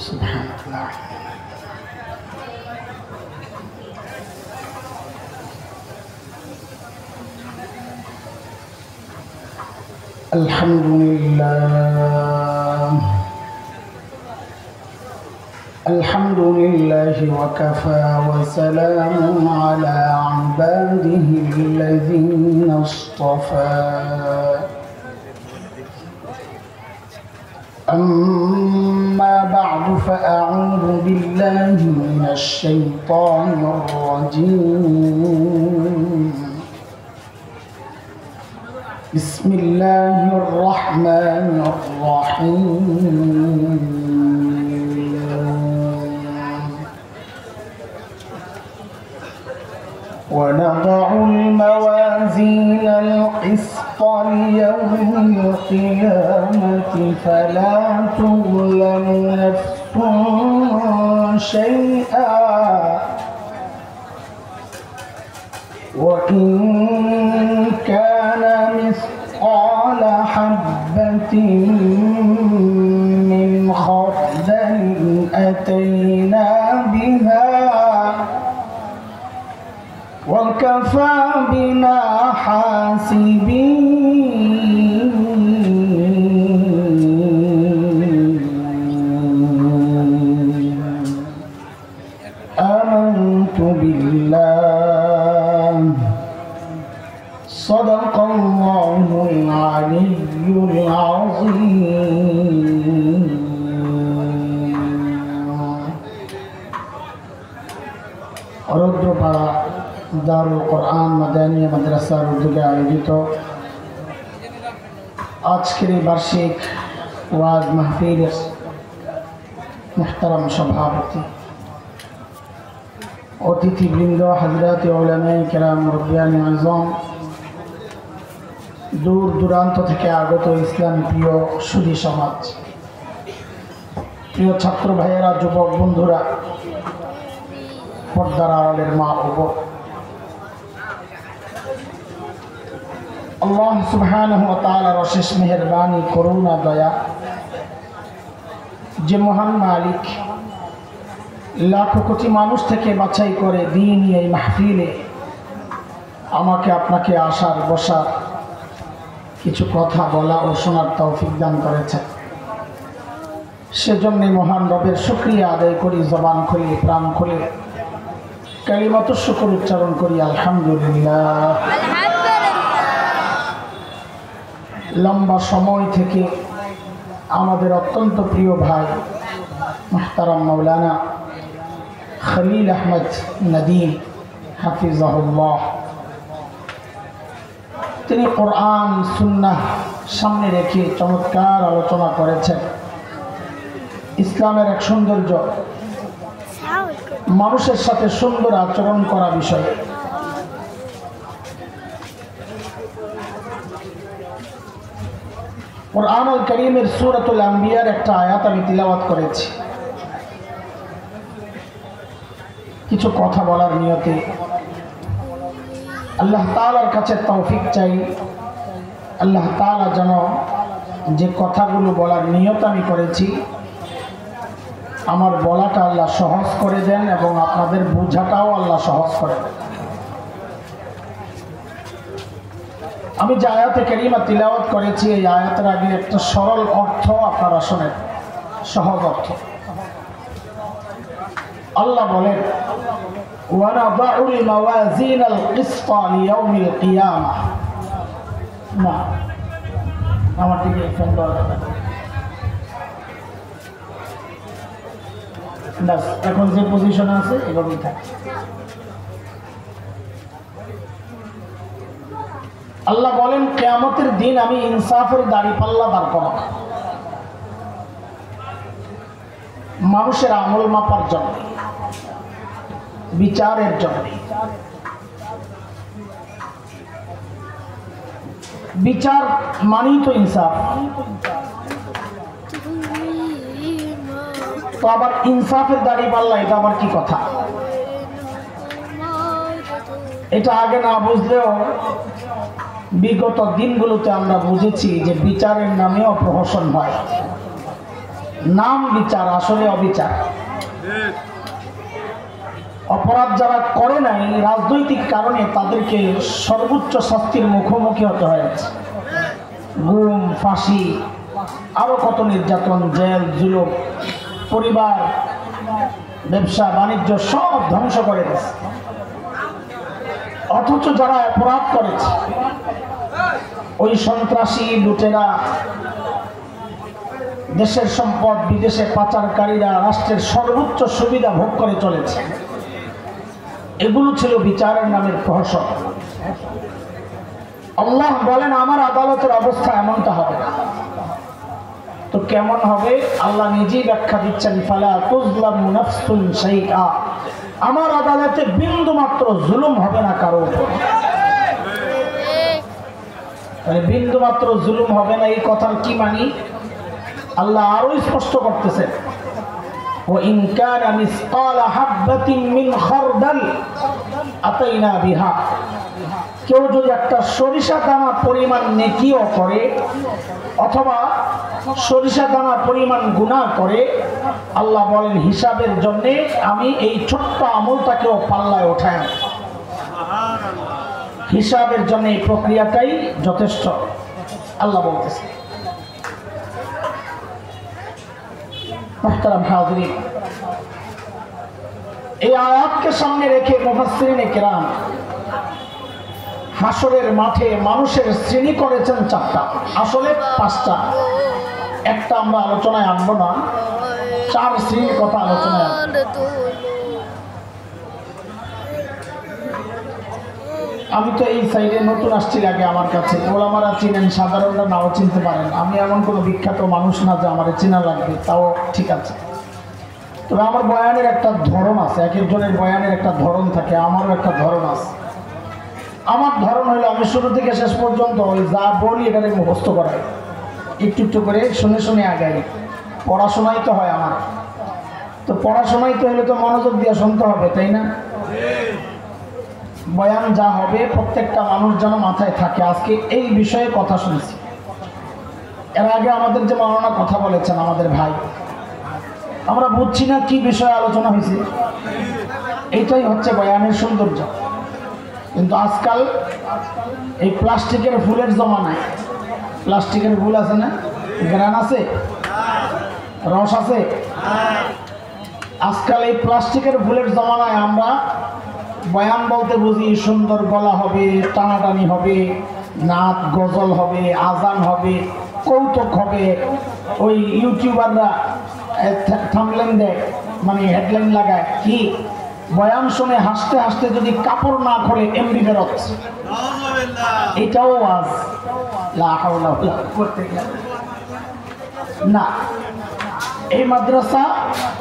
সুবহানাল্লাহ। আলহামদুলিল্লাহ আলহামদুলিল্লাহি ওয়া কাফা ওয়া সালামুন আলা ইবাদিহিল্লাযীনা ইসতাফা। أما بعد فأعوذ بالله من الشيطان الرجيم. بسم الله الرحمن الرحيم. ونضع الموازين القسط ليوم القيامة فلا تظلم نفس شيئا وإن كان مثقال حبة من خردل أتينا بها وكفى بنا حاسبين. آمنت بالله صدق الله العلي العظيم. রুদ্রপাড়া দারুল কোরআন মাদানী মাদ্রাসার উদ্যোগে আয়োজিত আজকের এই বার্ষিক ওয়াজ মাহফিলের মুহতারাম সভাপতি, অতিথিবৃন্দ, হযরত উলামায়ে কেরাম, মুরব্বিয়ানে আযম, দূর দূরান্ত থেকে আগত ইসলামী প্রিয় সুধী সমাজ, প্রিয় ছাত্র ভাইয়েরা, যুবক বন্ধুরা, পর্দার আড়ালের মা ও বোন, আল্লাহ সুবহানাহু ওয়া তাআলার অশেষ মেহেরবানি, করুণা, দয়া, যে মহান মালিক লাখো কোটি মানুষ থেকে বাছাই করে দ্বীনি এই মাহফিলে আমাকে আপনাকে আসার বসার, কিছু কথা বলা ও শোনার তৌফিক দান করেছেন। সেজন্য মহান রবের শুকরিয়া আদায় করি, জবান খুলে, প্রাণ খুলে কালিমাতুশ শুকর উচ্চারণ করি, আলহামদুলিল্লাহ। লম্বা সময় থেকে আমাদের অত্যন্ত প্রিয় ভাই মুহতারাম মাওলানা খলিল আহমদ নদীম হাফিজাহুল্লাহ, তিনি কোরআন সুন্নাহ সামনে রেখে চমৎকার আলোচনা করেছেন। ইসলামের এক সৌন্দর্য, মানুষের সাথে সুন্দর আচরণ করা বিষয়ে। কুরআনুল কারীমের সূরাতুল আম্বিয়ার একটা আয়াত আমি তিলাওয়াত করেছি। কিছু কথা বলার নিয়তে আল্লাহ তাআলার কাছে তৌফিক চাই। আল্লাহ তাআলা যেন যে কথাগুলো বলার নিয়ত আমি করেছি, আমার বলাটা আল্লাহ সহজ করে দেন এবং আপনাদের বোঝাটাও আল্লাহ সহজ করে দেন। আমি যে আয়াতে কারিমা তিলাওয়াত করেছি, এই আয়াতের আগে একটা সরল অর্থ আপনারা শোনেন, সহজ অর্থ। আল্লাহ বলেন, ওয়ানাদাউল মাওয়াজিনাল কিসতা লিয়াউমিল কিয়ামাহ। না, আমার দিকে ফোন দেওয়া যাবে না, এখন যে পজিশনে আছে এভাবেই থাকে। আল্লাহ বলেন, কিয়ামতের দিন আমি ইনসাফের দাড়িপাল্লা বার করব, মানুষের আমল মাপার জন্য, বিচারের জন্য। বিচার মানেই তো ইনসাফ। তো আবার ইনসাফের দাড়িপাল্লা, এটা আবার কি কথা? এটা আগে না বুঝলেও বিগত দিনগুলোতে আমরা বুঝেছি যে বিচারের নামেও প্রহসন হয়। নাম বিচার, আসলে অবিচার। অপরাধ যারা করে নাই রাজনৈতিক কারণে তাদেরকে সর্বোচ্চ শাস্তির মুখোমুখি হতে হয়েছে। গুম, ফাঁসি, আরো কত নির্যাতন, জেল, জুলুম, পরিবার, ব্যবসা বাণিজ্য সব ধ্বংস করে দিয়েছে। অথচ যারা অপরাধ করেছে ওই সন্ত্রাসী লুটেরা, দেশের সম্পদ বিদেশে পাচারকারীরা রাষ্ট্রের সর্বোচ্চ সুবিধা ভোগ করে চলেছে। এগুলো ছিল বিচারের নামের প্রহসন। আল্লাহ বলেন আমার আদালতের অবস্থা এমনটা হবে না। তো কেমন হবে আল্লাহ নিজেই ব্যাখ্যা দিচ্ছেন, ফালা তুজলামু নাফসুন শাইআ, আমার আদালতে বিন্দু মাত্র জুলুম হবে না কারো উপর। মানে বিন্দু মাত্র জুলুম হবে না এই কথার কি মানি? আল্লাহ আরো স্পষ্ট করতেছেন, ওয়াইন কানা মিসকালা হাববাতিন মিন খারদাল আতাইনা বিহা, কেউ যদি একটা সরিষা দানা পরিমাণ নেকিও করে অথবা সরিষা দানা পরিমাণ গুনাহ করে, আল্লাহ বলেন হিসাবের জন্য আমি এই ছোট্ট আমলটাকেও পাল্লায় ওঠাই। হিসাবের জন্য এই প্রক্রিয়াটাই যথেষ্ট আল্লাহ বলতেছে। মুহতারাম হাজিরিন, এই আয়াতকে সামনে রেখে মুফাসসিরিনে কেরাম হাসরের মাঠে মানুষের শ্রেণী করেছেন চারটা, আসলে পাঁচটা। একটা আমরা আলোচনায় আনবো না, চার শ্রেণীর কথা আলোচনায় আনবো। আমি তো এই সাইডে নতুন আসছি, আগে আমার কাছে ওলামারা চিনেন, সাধারণরা নাও চিনতে পারেন। আমি এমন কোনো বিখ্যাত মানুষ না যে আমার চেনা লাগবে, তাও ঠিক আছে। তবে আমার বয়ানের একটা ধরন আছে, এক একজনের বয়ানের একটা ধরন থাকে, আমারও একটা ধরন আছে। আমার ধরন হলো আমি শুরু থেকে শেষ পর্যন্ত ওই যা বলি এটাকে মুখস্থ করাই, একটু একটু করে শুনে শুনে আগাই। পড়াশোনাই তো হয় আমার, তো পড়াশোনাই তো হলে তো মনোযোগ দিয়ে শুনতে হবে, তাই না? বয়ান যা হবে প্রত্যেকটা মানুষ যেন মাথায় থাকে। আজকে এই বিষয়ে কথা শুনছি, এর আগে আমাদের যে মাওলানা কথা বলেছেন আমাদের ভাই, আমরা বুঝছি না কি বিষয়ে আলোচনা হয়েছে। এইটাই হচ্ছে বয়ানের সৌন্দর্য। কিন্তু আজকাল এই প্লাস্টিকের ফুলের জমানায়, প্লাস্টিকের ফুল আছে না, গ্রান আছে, রস আছে, আজকাল এই প্লাস্টিকের ফুলের জমানায় আমরা বয়ান বলতে বুঝি সুন্দর গলা হবে, টানাটানি হবে, নাচ গজল হবে, আজান হবে, কৌতুক হবে। ওই ইউটিউবাররা থাম্বনেল দেয়, মানে হেডলাইন লাগায় কি বয়ান শুনে হাসতে হাসতে যদি কাপড় না খোলে এমবি বেরোচ্ছে। এটাও আজ না। এই মাদ্রাসা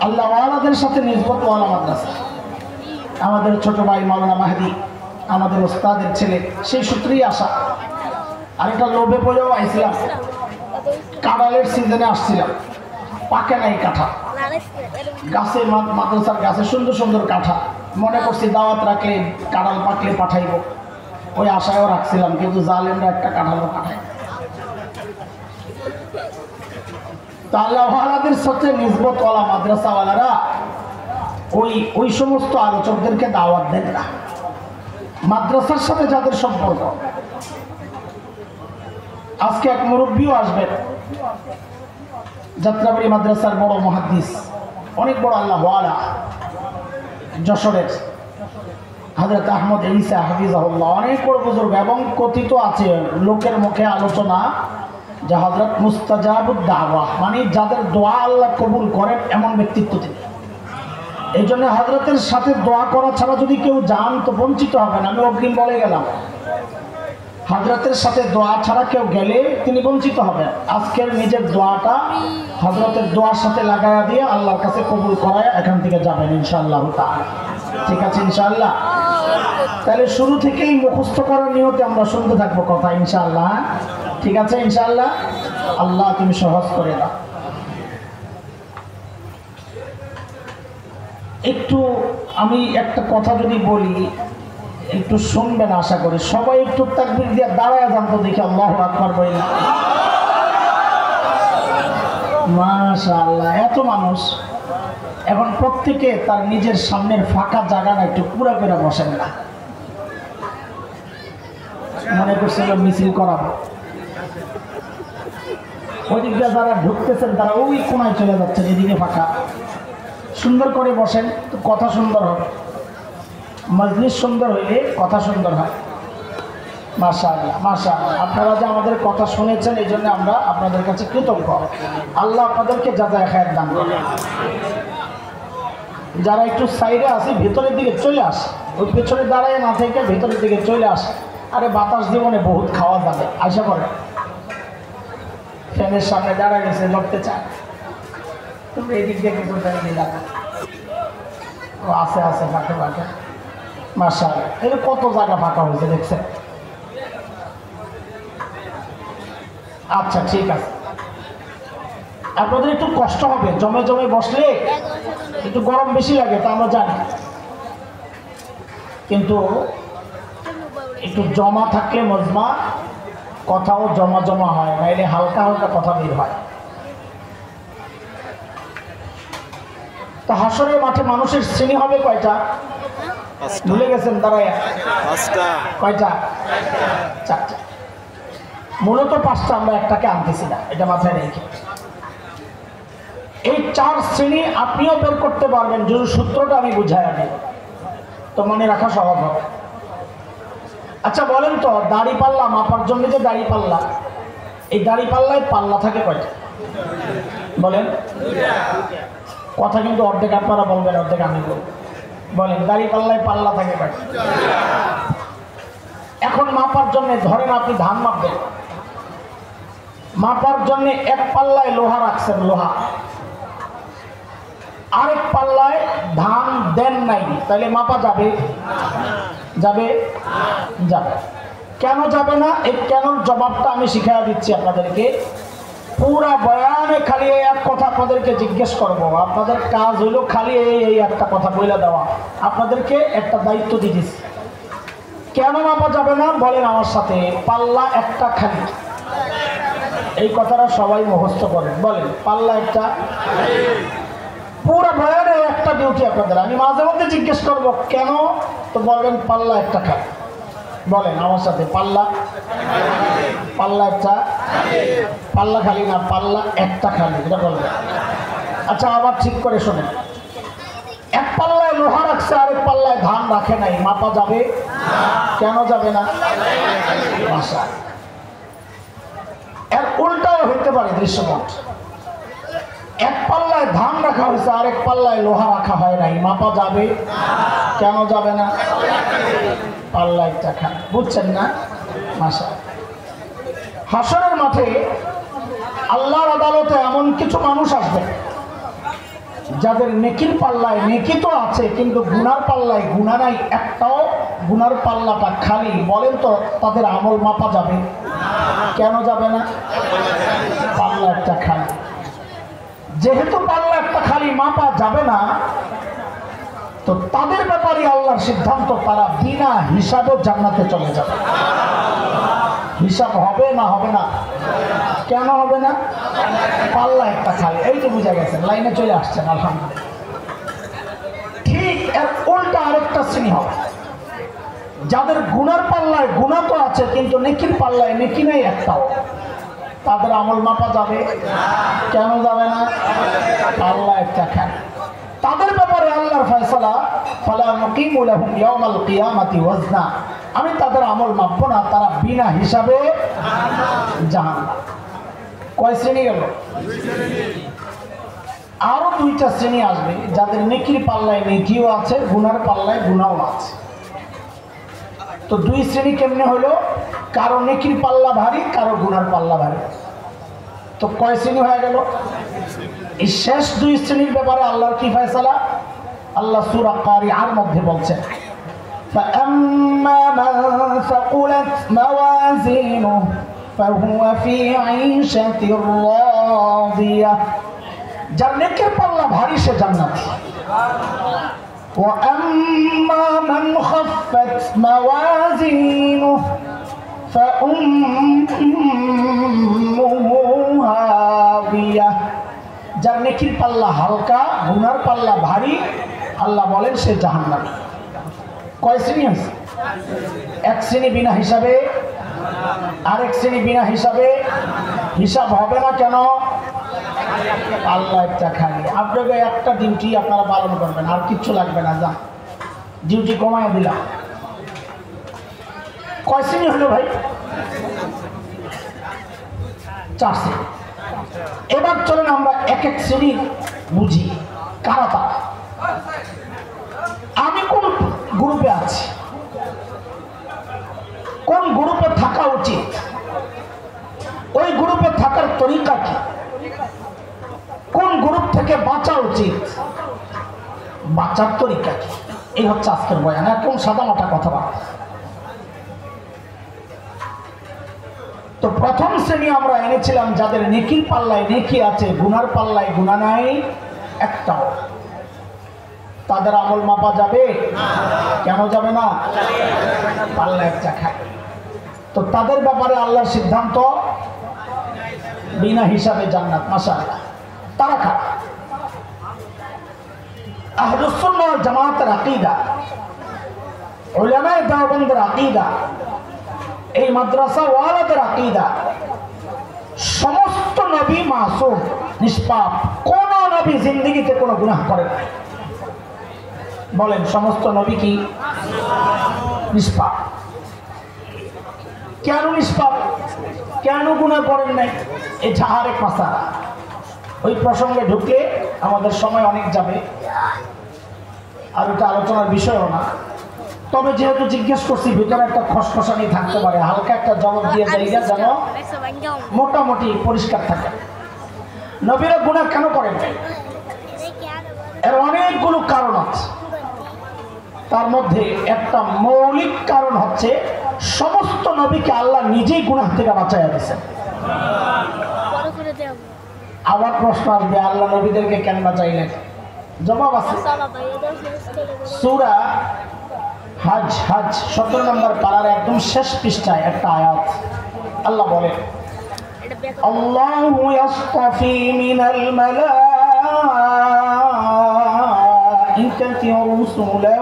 আল্লাহওয়ালাদের সাথে নিসবতওয়ালা মাদ্রাসা। আমাদের ছোট ভাই মাওলানা মাহদি আমাদের ওস্তাদের ছেলে, সেই সূত্রেই আসা। আর এটা লোভে পড়েও আইছিলাম, কাঁঠালের সিজনে আসছিলাম, পাকে নাই কাঁঠাল, গাছে মাদ্রাসার গাছে সুন্দর সুন্দর কাঁঠাল, মনে করছি দাওয়াত রাখলে কাঁঠাল পাকলে পাঠাইব, ওই আশায়ও রাখছিলাম। কিন্তু জালেমরা একটা কাঁঠালও পাঠায়। তা আল্লাহওয়ালাদের সাথে নিসবতওয়ালা মাদ্রাসাওয়ালারা ওই সমস্ত আলোচকদেরকে দাওয়াত দেন না। মাদ্রাসার সাথে যাদের সম্পর্ক, আজকে এক মুরব্বীও আসবেন, যাত্রাবাড়ি মাদ্রাসার বড় মুহাদ্দিস, অনেক বড় আল্লাহওয়ালা, যশোরের হযরত আহমদ ঈসা হাফিজাহুল্লাহ, অনেক বড় বুজুর্গ। এবং কথিত আছে লোকের মুখে আলোচনা যে হযরত মুস্তাজাবুদ দাওয়া, মানে যাদের দোয়া আল্লাহ কবুল করেন এমন ব্যক্তিত্ব তিনি। এই জন্য হযরতের সাথে দোয়া করা ছাড়া যদি কেউ যান তো বঞ্চিত হবেন। আমি অগ্রিম বলে গেলাম, হযরতের সাথে দোয়া ছাড়া কেউ গেলে তিনি বঞ্চিত হবেন। আজকের নিজের দোয়াটা হযরতের দোয়ার সাথে লাগায়া দিয়ে আল্লাহর কাছে কবুল করায় এখান থেকে যাবেন ইনশাআল্লাহ তাআলা। ঠিক আছে ইনশাআল্লাহ? তাহলে শুরু থেকেই মুখস্থ করার নিয়তে আমরা শুনতে থাকবো কথা ইনশাআল্লাহ। ঠিক আছে ইনশাআল্লাহ? আল্লাহ তুমি সহজ করে দাও। একটু আমি একটা কথা যদি বলি একটু শুনবেন আশা করি। সবাই একটু তাকবীর দিয়ে দাঁড়ায় যান তো দেখি, আল্লাহু আকবার বলি। মাশাআল্লাহ, এত মানুষ এখন প্রত্যেকে তার নিজের সামনের ফাঁকা জায়গাটা একটু পুরা করে বসেন না, মনে করছিল মিছিল করাবো। ওইদিক দিয়ে যারা ঢুকতেছেন তারা ওই কোনায় চলে যাচ্ছেন, এদিকে ফাঁকা। সুন্দর করে বসেন তো কথা সুন্দর হবে, মজলিস সুন্দর হইলে কথা সুন্দর হয়। মাশাআল্লাহ মাশাআল্লাহ, আপনারা যে আমাদের কথা শুনেছেন এই জন্য আমরা আপনাদের কাছে কৃতজ্ঞ। আল্লাহ আপনাদেরকে যাজায়ে খায়ের দান করুন। যারা একটু সাইডে আসি ভেতরের দিকে চলে আসে, ওই পেছনে দাঁড়ায় না থেকে ভেতরের দিকে চলে আসে। আরে বাতাস জীবনে বহুত খাওয়া যাবে, আশা করে ফ্যানের সামনে দাঁড়ায় গেছে লড়তে চায়, তুমি এই দিক দিয়ে কিছু দিলাম ও আছে আছে ফাঁকে ফাঁকে। মাশাআল্লাহ, এই কত জায়গা ফাঁকা হয়েছে দেখছেন। আচ্ছা ঠিক আছে, আপনাদের একটু কষ্ট হবে, জমে জমে বসলে একটু গরম বেশি লাগে তা আমরা জানি, কিন্তু একটু জমা থাকলে মজমা কথাও জমা জমা হয়, নাইলে হালকা হালকা কথা বের হয়। তা হাসরের মাঠে মানুষের শ্রেণী হবে কয়টা ভুলে গেছেন? দাঁড়ায় কয়টা? চারটা। মূলত পাঁচটা, আমরা একটাকে আনতেছি না, এটা মাথায় রেখে। এই চার শ্রেণী আপনিও বের করতে পারবেন যদি সূত্রটা আমি বুঝাই আনি, তো মনে রাখা সহজ হবে। আচ্ছা বলেন তো, দাড়ি পাল্লা মাপার জন্য যে দাড়ি পাল্লা, এই দাড়ি পাল্লায় পাল্লা থাকে কয়টা বলেন? কথা কিন্তু অর্ধেক আপনারা বলবেন, অর্ধেক আমি বলব। বলেন দাড়ি পাল্লায় পাল্লা থাকে কয়টা? এখন মাপার জন্য ধরেন আপনি ধান মাপবেন, মাপার জন্য এক পাল্লায় লোহা রাখছেন, লোহা, আরেক পাল্লায় ধান দেন নাই, তাহলে মাপা যাবে? যাবে? যাবে। কেন যাবে না? এই কেনর জবাবটা আমি শিখিয়ে দিচ্ছি আপনাদেরকে। পুরা বয়ানে খালি এই এক কথা আপনাদেরকে জিজ্ঞেস করব, আপনাদের কাজ হইল খালি এই একটা কথা বলে দেওয়া। আপনাদেরকে একটা দায়িত্ব দিয়ে দিচ্ছি। কেন মাপা যাবে না বলেন আমার সাথে? পাল্লা একটা খালি, এই কথাটা সবাই মুখস্থ করেন। বলেন পাল্লা একটা, পুরা বয়ানে একটা ডিউটি আপনাদের। আমি মাঝে মধ্যে জিজ্ঞেস করব কেন, তো বলবেন পাল্লা একটা খালি। বলেন আমার সাথে, পাল্লা, পাল্লা একটা, পাল্লা খালি না, পাল্লা একটা খালি, এটা বলবেন। আচ্ছা আবার ঠিক করে শোনেন, এক পাল্লায় লোহা রাখছে, আরেক পাল্লায় ধান রাখে নাই, মাপা যাবে? কেন যাবে না? ভাষা এর উল্টাও হইতে পারে দৃশ্যপট। এক পাল্লায় ধান রাখা হয়েছে, আরেক পাল্লায় লোহা রাখা হয় নাই, মাপা যাবে? কেন যাবে না? পাল্লা একটা খান, বুঝছেন না? ভাষা হাসরের মাঠে আল্লাহর আদালতে এমন কিছু মানুষ আসবে যাদের নেকির পাল্লায় নেকি তো আছে, কিন্তু গুনার পাল্লায় গুনাহ নাই, একটাও গুনার পাল্লাটা খালি। বলেন তো তাদের আমল মাপা যাবে? কেন যাবে না? পাল্লা একটা খালি। যেহেতু পাল্লা একটা খালি, মাপা যাবে না, তো তাদের ব্যাপারে আল্লাহর সিদ্ধান্ত, তারা বিনা হিসাবে জান্নাতে চলে যাবে। হিসাব হবে না? হবে না। কেন হবে না? পাল্লা একটা খালি। এই তো বুঝা গেছেন, লাইনে চলে আসছেন, আলহামদুলিল্লাহ। ঠিক এর উল্টা আরেকটা শ্রেণী হবে যাদের গুনার পাল্লায় গুনাহ তো আছে, কিন্তু নেকির পাল্লায় নেকি নাই একটাও। তাদের আমল মাপা যাবে? কেন যাবে না? পাল্লা একটা খালি। তাদের ব্যাপারে আল্লাহর ফয়সালা, ফালা নুকিমু লাহুম ইয়াওমাল কিয়ামাতি ওয়াজনা, আমি তাদের আমল মাপবো না, তারা বিনা হিসাবে জাহান্নাম। কয় শ্রেণী গেল? আরো দুইটা শ্রেণী আসবে যাদের নেকির পাল্লায় নেকিও আছে, গুনার পাল্লায় গুনাও আছে। তো দুই শ্রেণী কেমনে হলো? কারো নেকির পাল্লা ভারী, কারো গুনার পাল্লা ভারী। তো কয় শ্রেণী হয়ে গেল? এই শেষ দুই শ্রেণীর ব্যাপারে আল্লাহর কি ফয়সালা? আল্লাহ সূরা কারিআর মধ্যে বলছেন, فَأَمَّا مَنْ ثَقُلَتْ مَوَازِينُهُ فَهُوَ فِي عِيشَةٍ رَاضِيَةٍ, যার নেকের পাল্লা ভারী সে জান্নাতি। وَأَمَّا مَنْ خَفَّتْ مَوَازِينُهُ فَأُمُّهُ هَاوِيَةٌ, যার নেকির পাল্লা হালকা গুনার পাল্লা ভারী, আল্লাহ বলেন সে জাহান্নামী। কয় শ্রেণী আছে? এক শ্রেণী বিনা হিসাবে, আরেক শ্রেণী বিনা হিসাবে। হিসাব হবে না কেন? আল্লাহ একটা খালি। আপনাকে একটা ডিউটি আপনারা পালন করবেন, আর কিচ্ছু লাগবে না। যা ডিউটি কমায় দিলাম। কয় শ্রেণী হলো ভাই? 4 শ্রেণী। এবার চলেন আমরা এক এক শ্রেণী বুঝি কারা তারা। আমি কোন গ্রুপে আছি, কোন গ্রুপে থাকা উচিত, ওই গ্রুপে থাকার তরিকা কি, কোন গ্রুপ থেকে বাঁচা উচিত, বাঁচার তরিকা কি, এই হচ্ছে আজকের বয়ান। একদম সাদামাটা কথাবার্তা। তো প্রথম শ্রেণী আমরা এনেছিলাম যাদের নেকির পাল্লায় নেকি আছে, গুনার পাল্লায় গুনাহ নাই একটাও। তাদের আমল মাপা যাবে? কেন যাবে না? পাল্লা একটা খায়। তো তাদের ব্যাপারে আল্লাহর সিদ্ধান্ত বিনা হিসাবে জান্নাত। মাশাআল্লাহ। তারা কারা? আহলুস সুন্নাহ ওয়াল জামাতের আকীদা, উলামায়ে দেওবন্দের আকীদা, এই মাদ্রাসা ওয়ালাদের আকীদা, সমস্ত নবী মাসুম, নিষ্পাপ। কোন নবী জিন্দেগিতে কোনো গুনাহ করেন নাই। বলেন সমস্ত নবী কি নিষ্পাপ? কেন নিষ্পাপ? কেন গুনাহ করেন নাই? এটা আরেক মাসালা। ওই প্রসঙ্গে ঢুকলে আমাদের সময় অনেক যাবে, আর এটা আলোচনার বিষয়ও না। তবে যেহেতু জিজ্ঞেস করছি, ভিতরে একটা খসখসানি থাকতে পারে, হালকা একটা জবাব দিয়ে জায়গা যেন মোটামুটি পরিষ্কার থাকে। নবীরা গুনাহ কেন করেন নাই? এর অনেকগুলো কারণ আছে। তার মধ্যে একটা মৌলিক কারণ হচ্ছে সমস্ত নবীকে আল্লাহ নিজেই গুনাহ থেকে বাঁচাইয়া দিয়েছেন। আবার প্রশ্ন আসবে, আল্লাহ নবীদেরকে কেন বাঁচাইলেন? জবাব আছে। সূরা হজ 17 নম্বর পারার একদম শেষ পৃষ্ঠায় একটা আয়াত আল্লাহ বলেন, আল্লাহু ইয়াসতাফি মিনাল মালাইকাতি রাসূলান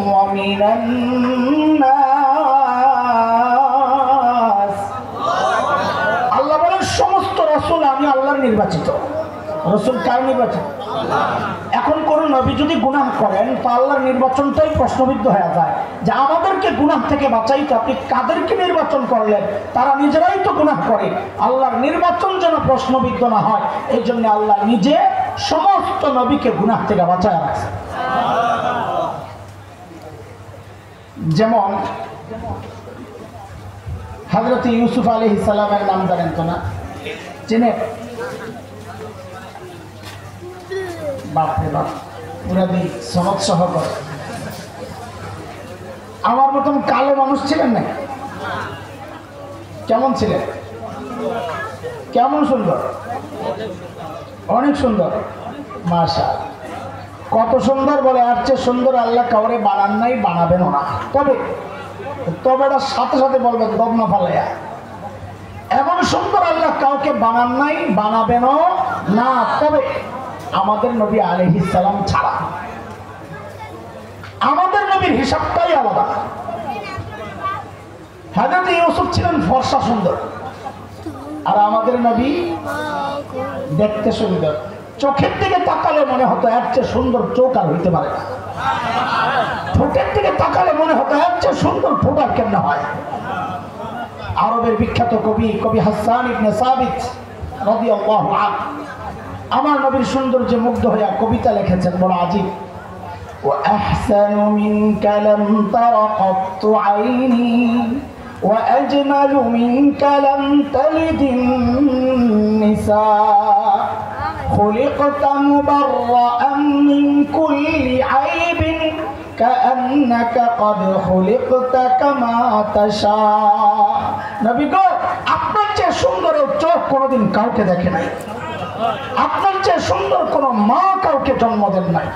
ওয়া মিনান নাস। আল্লাহ বলেন সমস্ত রাসূল আমি আল্লাহর নির্বাচিত। রাসূল কার নির্বাচিত? এখন কোন নবী যদি গুনাহ করেন তো আল্লাহর নির্বাচনটাই প্রশ্নবিদ্ধ হয়ে যায় যে আমাদেরকে গুনাহ থেকে বাঁচাইতে আপনি কাদেরকে নির্বাচন করলেন? তারা নিজেরাই তো গুনাহ করে। আল্লাহর নির্বাচন যেন প্রশ্নবিদ্ধ না হয়, এই জন্য আল্লাহ নিজে সমস্ত নবীকে গুনাহ থেকে বাঁচায় রাখছে। যেমন হযরত ইউসুফ আলাইহিস সালামের নাম জানেন তো না? চেনেন? বাপরে বাপ, পুরা দিন সনদ সহ করে। আমার মতন কালো মানুষ ছিলেন না? কেমন ছিলেন? কেমন সুন্দর? অনেক সুন্দর। মাশাআল্লাহ। কত সুন্দর বলে, আর চেয়ে সুন্দর আল্লাহ কাউরে বানান নাই, বানাবেনও না। তবে এটা সাথে সাথে বলবেন দবনা ফালাইয়া, এমন সুন্দর আল্লাহ কাউকে বানান নাই, বানাবেনও না। তবে আমাদের নবী আলাইহিস সালাম ছাড়া আমাদের নবীর হিসাবটাই আলাদা। হযরত ইউসুফ ছিলেন ফর্সা সুন্দর, আর আমাদের নবী দেখতে সুন্দর। চোখের দিকে তাকালে মনে হতো এর চেয়ে সুন্দর চোখ আর হইতে পারে না। ঠোঁটের দিকে তাকালে মনে হতো এর চেয়ে সুন্দর ঠোঁট আর কেমনে হয়। আরবের বিখ্যাত কবি হাসান ইবনে সাবিত রাদিয়াল্লাহু আনহু আমার নবীর সৌন্দর্যে মুগ্ধ হয়ে কবিতা লিখেছেন, বড় আজীব। وأحسن منك لم تر قط عيني وأجمل منك لم تلد النساء خلقت مبرأ من كل عيب كأنك قد خلقت كما تشاء। নবী গো, আপনার চেয়ে সুন্দর চোখ কোনোদিন কাউকে দেখে নাই, আপনার চেয়ে সুন্দর কোনো মা কাউকে জন্ম দেন নাই।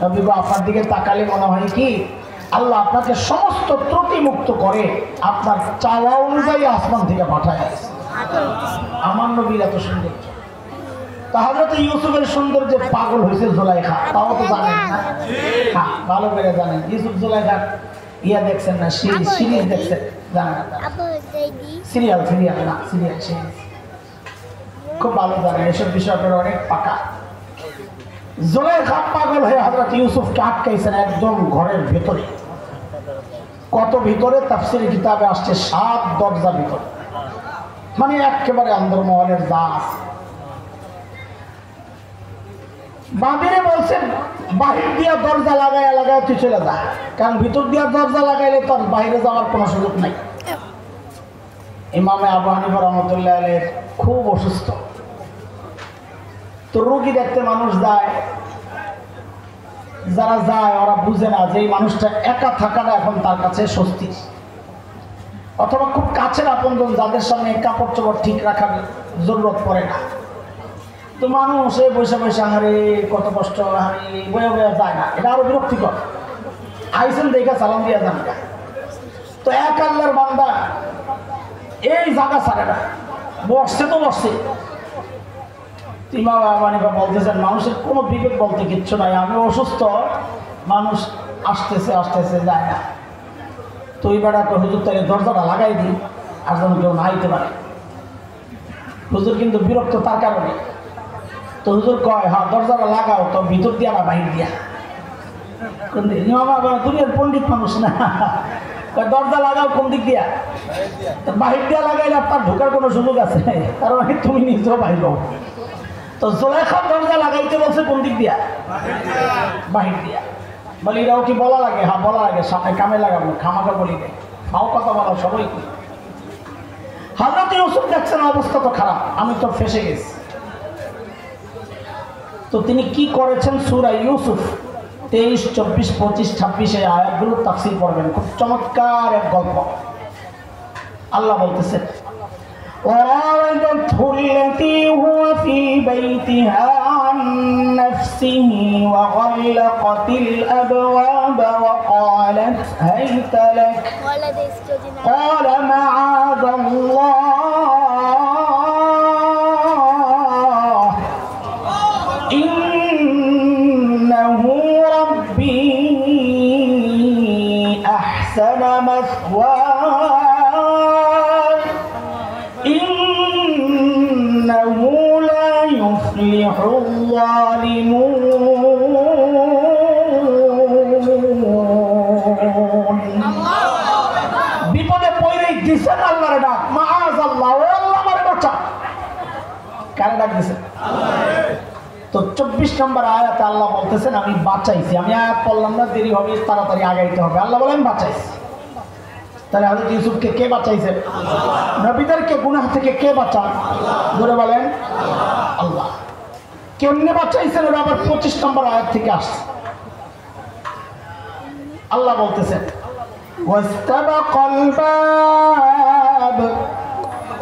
নবী গো, আপনার দিকে তাকালে মনে হয় কি আল্লাহ আপনাকে সমস্ত ত্রুটি মুক্ত করে আপনার চাওয়া অনুযায়ী আসমান থেকে পাঠায়। আমার নবীর এত সুন্দর। তা হযরত ইউসুফের সৌন্দর্যে পাগল হয়েছে জুলাইখা, তাও তো জানেন না? হ্যাঁ, ভালো করে জানেন। ইউসুফ জুলাইখা ইয়া দেখছেন না, সিরিজ দেখছেন? জানেন না? সিরিয়াল না, সিরিয়াল খুব ভালো জানেন এসব বিষয়, অনেক পাকা। জুলাইখা পাগল হয়ে হযরত ইউসুফকে আটকাইছেন একদম ঘরের ভেতরে। কত ভিতরে? তাফসীরের কিতাবে আসছে 7 দরজা ভিতরে, মানে একেবারে অন্দরমহলের দাস। বাঁধিরে বলছেন বাহির দিয়া দরজা লাগায় তুই চলে যা, কারণ ভিতর দিয়া দরজা লাগাইলে তোর বাইরে যাওয়ার কোনো সুযোগ নাই। ইমামে আবু হানিফা রাহমাতুল্লাহ আলাইহি খুব অসুস্থ, তো রোগী দেখতে মানুষ যায়, যারা যায় ওরা বুঝে না যে এই মানুষটা একা থাকাটা এখন তার কাছে স্বস্তি, অথবা খুব কাছের আপনজন যাদের সামনে কাপড় চোপড় ঠিক রাখার জরুরত পড়ে না। তো মানুষ এই বসে বসে হারে কত কষ্ট, হারে বয়ে বয়ে যায় না, এটা আরো বিরক্তিকর। আইসেন দেখা সালাম দিয়া যান। তো এক আল্লাহর বান্দা এই জায়গা ছাড়ে না, বসছে তো বসছে। ইমাম আবু হানিফা বলতেছেন মানুষের কোনো বিবেক বলতে কিচ্ছু নাই, আমি অসুস্থ, মানুষ আসতেছে যায় না। তো এই বেড়া হুজুর তাকে দরজাটা লাগাই দিই আর যেন কেউ না আইতে পারে। হুজুর কিন্তু বিরক্ত তার কারণে। তো হুজুর কয় হ্যাঁ দরজাটা লাগাও, তো ভিতর দিয়া না বাহির দিয়া। ইমাম আবু হানিফা দুনিয়ার পণ্ডিত মানুষ না, দরজা লাগাও কোন দিক দিয়া? বাহির দিয়া লাগাইলে আপনার ঢোকার কোনো সুযোগ আছে? তার মানে তুমি নিজেও বাহির হও। তো জুলাইখা দরজা লাগাইতে বলছে কোন দিক দিয়া? বাহির দিয়া। বলি এরাও কি বলা লাগে? হ্যাঁ বলা লাগে, সামনে কামে লাগাবো, খামাকে বলি দেয়, ফাও কথা বলা সবাই করি। হযরত ইউসুফ দেখছেন অবস্থা তো খারাপ, আমি তো ফেসে গেছি। তো তিনি কি করেছেন? সূরা ইউসুফ 23, 24, 25, 26 এই আয়াতগুলো তাফসীর পড়বেন, খুব চমৎকার এক গল্প। আল্লাহ বলতেছেন وراودته التي هو في بيتها عن نفسه وغلقت الأبواب وقالت هيت لك قال معاذ الله إنه ربي أحسن مثواي إنه لا يفلح الظالمون। বিপদে পড়ে দিছেন আল্লাহর ডাক, মাআযাল্লাহ, ও আল্লাহ আমারে বাঁচা। কারে ডাক দিছেন? তো 24 নম্বর আয়াতে আল্লাহ বলতেছেন আমি বাঁচাইছি। আমি আয়াত পড়লাম না, দেরি হবে, তাড়াতাড়ি আগাইতে হবে। আল্লাহ বলেন বাঁচাইছি। তাহলে হযরত ইউসুফকে কে বাঁচাইছেন? নবীদেরকে গুনাহ থেকে কে বাঁচান? ধরে বলেন আল্লাহ। কেমনে বাঁচাইছেন? ওরা আবার 25 নম্বর আয়াত থেকে আসছে। আল্লাহ বলতেছেন ওয়াস্তাবাকাল বাব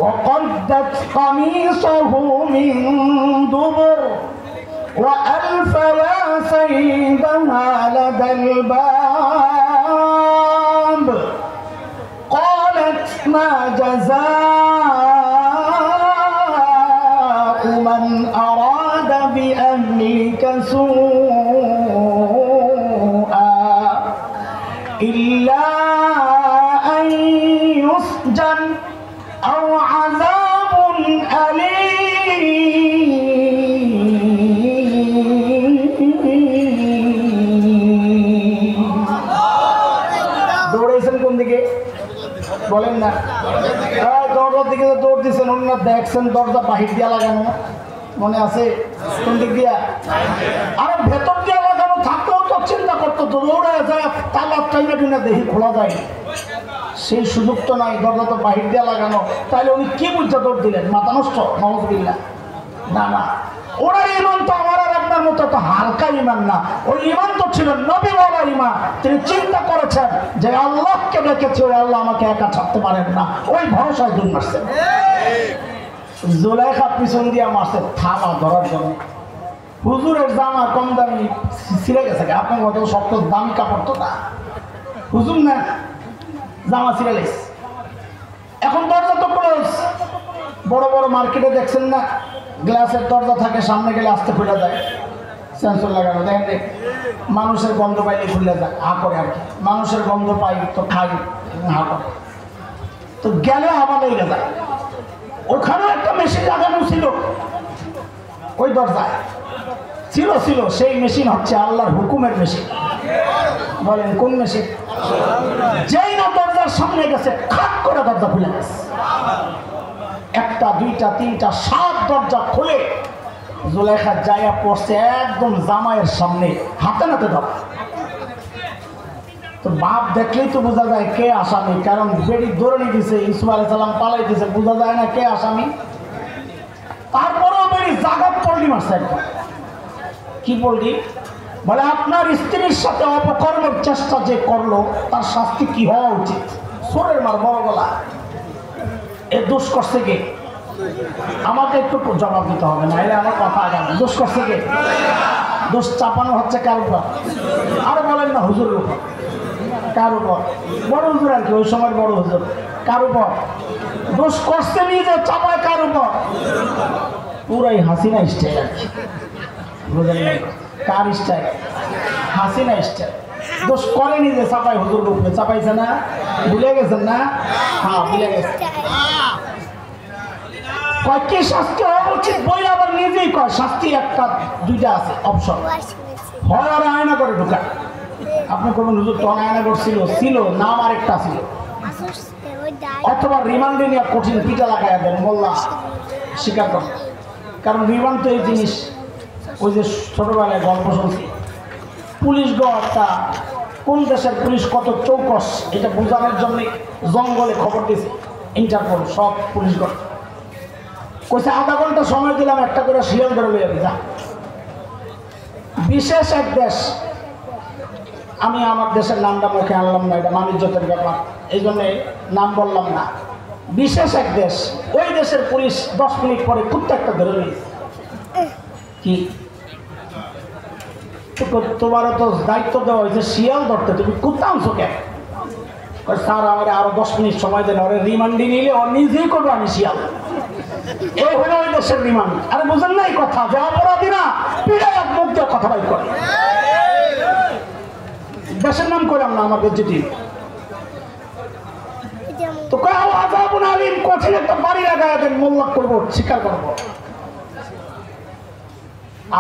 وقدت قميصه من دبر وألف يا سيدها لدى الباب قالت ما جزاء من أراد بأهلك سوءا إلا أن يسجن أو عذاب أليم। দৌড়াইছেন কোন দিকে বলেন না? দরজার দিকে দৌড় দিচ্ছেন, ওনারা দেখছেন দরজা বাহির দিয়া লাগানো, মনে আছে? কোন দিক দিয়া? আরে ভেতর দিয়া লাগানো থাকলেও তো চিন্তা করতো, তো দৌড়ে যায় তালা টাইনা টুনা দেখি খোলা যায়, সেই সুযোগ তো নাই, দরজা তো বাহির দিয়া লাগানো। তাহলে উনি কি বুঝতে দৌড় দিলেন? মাথা নষ্ট? নাউযুবিল্লাহ। না না, ওনার ইমান তো আমার আর আপনার মতো তো হালকা ইমান না, ওই ইমান তো ছিল নবীওয়ালা ইমান। তিনি চিন্তা করেছেন যে আল্লাহকে ডেকেছে, ওই আল্লাহ আমাকে একা ছাড়তে পারেন না, ওই ভরসায় দূর মারছেন। জুলাইখা পিছন দিয়া মারছে থামা ধরার জন্য। হুজুরের জামা কম দামি ছিঁড়ে গেছে, আপনার মতো শক্ত দামি কাপড় তো না, হুজুর না জামা ছিঁড়ে গেছে। এখন দরজা তো ক্লোজ, বড় বড় মার্কেটে দেখছেন না, গ্লাসের দরজা থাকে, সামনে গেলে আস্তে খুলে যায়, সেন্সর লাগানো। দেখেন দেখ, মানুষের গন্ধ পাইলে খুলে যায়, হা করে আর কি। মানুষের গন্ধ পাই তো খাই, হা করে, তো গেলে আবার লেগে যায়। ওখানে একটা মেশিন লাগানো ছিল ওই দরজায়, ছিল ছিল সেই মেশিন হচ্ছে আল্লাহর হুকুমের মেশিন। বলেন কোন মেশিন? যেই না দরজার সামনে গেছে, খাট করে দরজা খুলে গেছে। একটা, দুইটা, তিনটা, 7 দরজা খুলে জুলেখা জায়গা পড়ছে একদম জামাইয়ের সামনে, হাতে নাতে ধরা। তো বাপ দেখলেই তো বোঝা যায় কে আসামি, কারণ বেড়ি দৌড়ে দিছে, ইউসুফ আলাইহিস সালাম পালাই দিছে, বোঝা যায় না কে আসামি। তারপরেও বেড়ি জাগাত পল্লি মারছে একদম। কি বললি? বলে আপনার স্ত্রীর সাথে অপকর্মের চেষ্টা যে করলো তার শাস্তি কি হওয়া উচিত? সোরের মার, বড় গলা। এ দোষ করছে কে? আমাকে একটু জবাব দিতে হবে, না এলে আমার কথা আগে। দোষ করছে কে? দোষ চাপানো হচ্ছে কার উপর? আরে বলেন না, হুজুরের উপর। কার উপর? বড় হুজুর আর কি, ওই সময় বড় হুজুর। কার উপর দোষ করছে? নিজে চাপায় কার উপর? পুরাই হাসিনা স্টাইল আর কি, বুঝলেন না? কার স্টাইল? হাসিনা স্টাইল। দোষ করে নিজে চাপাই হুজুরের উপরে। চাপাইছে না? ভুলে গেছেন না? হ্যাঁ, ভুলে গেছেন। কয় কি শাস্তি হওয়া উচিত বই আবার নিজেই কয় শাস্তি একটা দুইটা আছে অপশন। হয় আর আয়না করে ঢুকায়। আপনি করবেন হুজুর তখন আয়না করছিল, ছিল নাম আরেকটা ছিল, অথবা রিমান্ডে নিয়ে কঠিন পিঠা লাগাই দেন, মোল্লা স্বীকার করেন। কারণ রিমান্ড তো এই জিনিস, ওই যে ছোটবেলায় গল্প শুনছি, পুলিশ গড়টা কোন দেশের পুলিশ কত চৌকস এটা বোঝানোর জন্য জঙ্গলে খবর দিয়েছে ইন্টারপোল, সব পুলিশ গড় কইছে আধা ঘন্টা সময় দিলাম, একটা করে শিয়াল ধরে লইয়া যা। বিশেষ এক দেশ, আমি আমার দেশের নামটা মুখে আনলাম না, এটা মানিজ্যতের ব্যাপার, এই জন্যে নাম বললাম না। বিশেষ এক দেশ, ওই দেশের পুলিশ 10 মিনিট পরে কুত্তা একটা ধরে নিয়েছে। কি তোমারও তো দায়িত্ব দেওয়া হয়েছে শিয়াল ধরতে, তুমি কুত্তা আনছো কেন? স্যার আমার আরো 10 মিনিট সময় দেন, ওরে রিমান্ডে নিলে ওর নিজেই করবো আমি শিয়াল। এই হলো ওই দেশের রিমান্ড। আরে বুঝেন না এই কথা, যে অপরাধীরা পিড়ায় মুখ দিয়ে কথা বাই করে। দেশের নাম করলাম না, আমার বেজ্জতি। তো আযাবুন আলীম, কঠিন একটা বাড়ি লাগায় দেন, মোল্লাক করবো, স্বীকার করবো।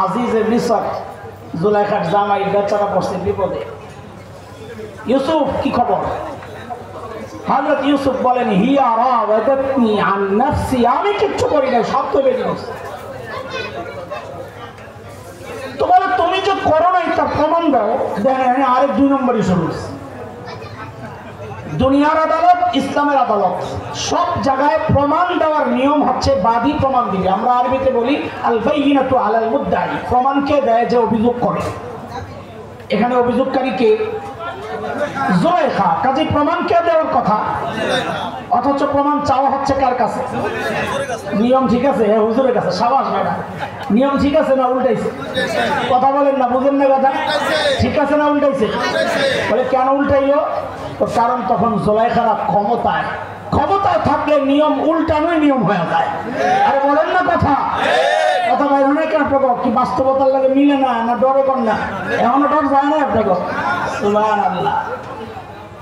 আজিজে মিসর জুলাইখার জামাই বেচারা পড়ছে বিপদে। ইউসুফ কি খবর? হযরত ইউসুফ বলেন হিয়া রাওয়াদাতনি আন নাফসি, আমি কিচ্ছু করি না, সব তো বেরিয়ে গেছে। তো বলে তুমি যে করো নাই তার প্রমাণ দাও। দেখেন আরেক 2 নম্বরই শুরু। দুনিয়ার আদালত, ইসলামের আদালত, সব জায়গায় প্রমাণ দেওয়ার নিয়ম হচ্ছে বাদী প্রমাণ দিবে। আমরা আরবিতে বলি আল বাইয়িনাতু আলাল মুদ্দাই, প্রমাণকে দেয় যে অভিযোগ করে। এখানে অভিযোগকারী কে? জুলাইখা। কাজে প্রমাণ কে দেওয়ার কথা, অথচ প্রমাণ চাওয়া হচ্ছে কার কাছে? নিয়ম ঠিক আছে? হুজুরের কাছে। সাবাস ম্যাডাম, নিয়ম ঠিক আছে না উল্টাইছে? কথা বলেন না, বুঝেন না কথা? ঠিক আছে না উল্টাইছে? বলে কেন উল্টাইলো? তো কারণ তখন জুলাইখারা ক্ষমতায়, ক্ষমতায় থাকলে নিয়ম উল্টানোই নিয়ম হয়ে যায়। আরে বলেন না কথা, কথা বাইরে না কেন? আপনাকে কি বাস্তবতার লাগে মিলে না, না ডরে কর না? এখনো ডর যায় না আপনাকে? সুবহানাল্লাহ।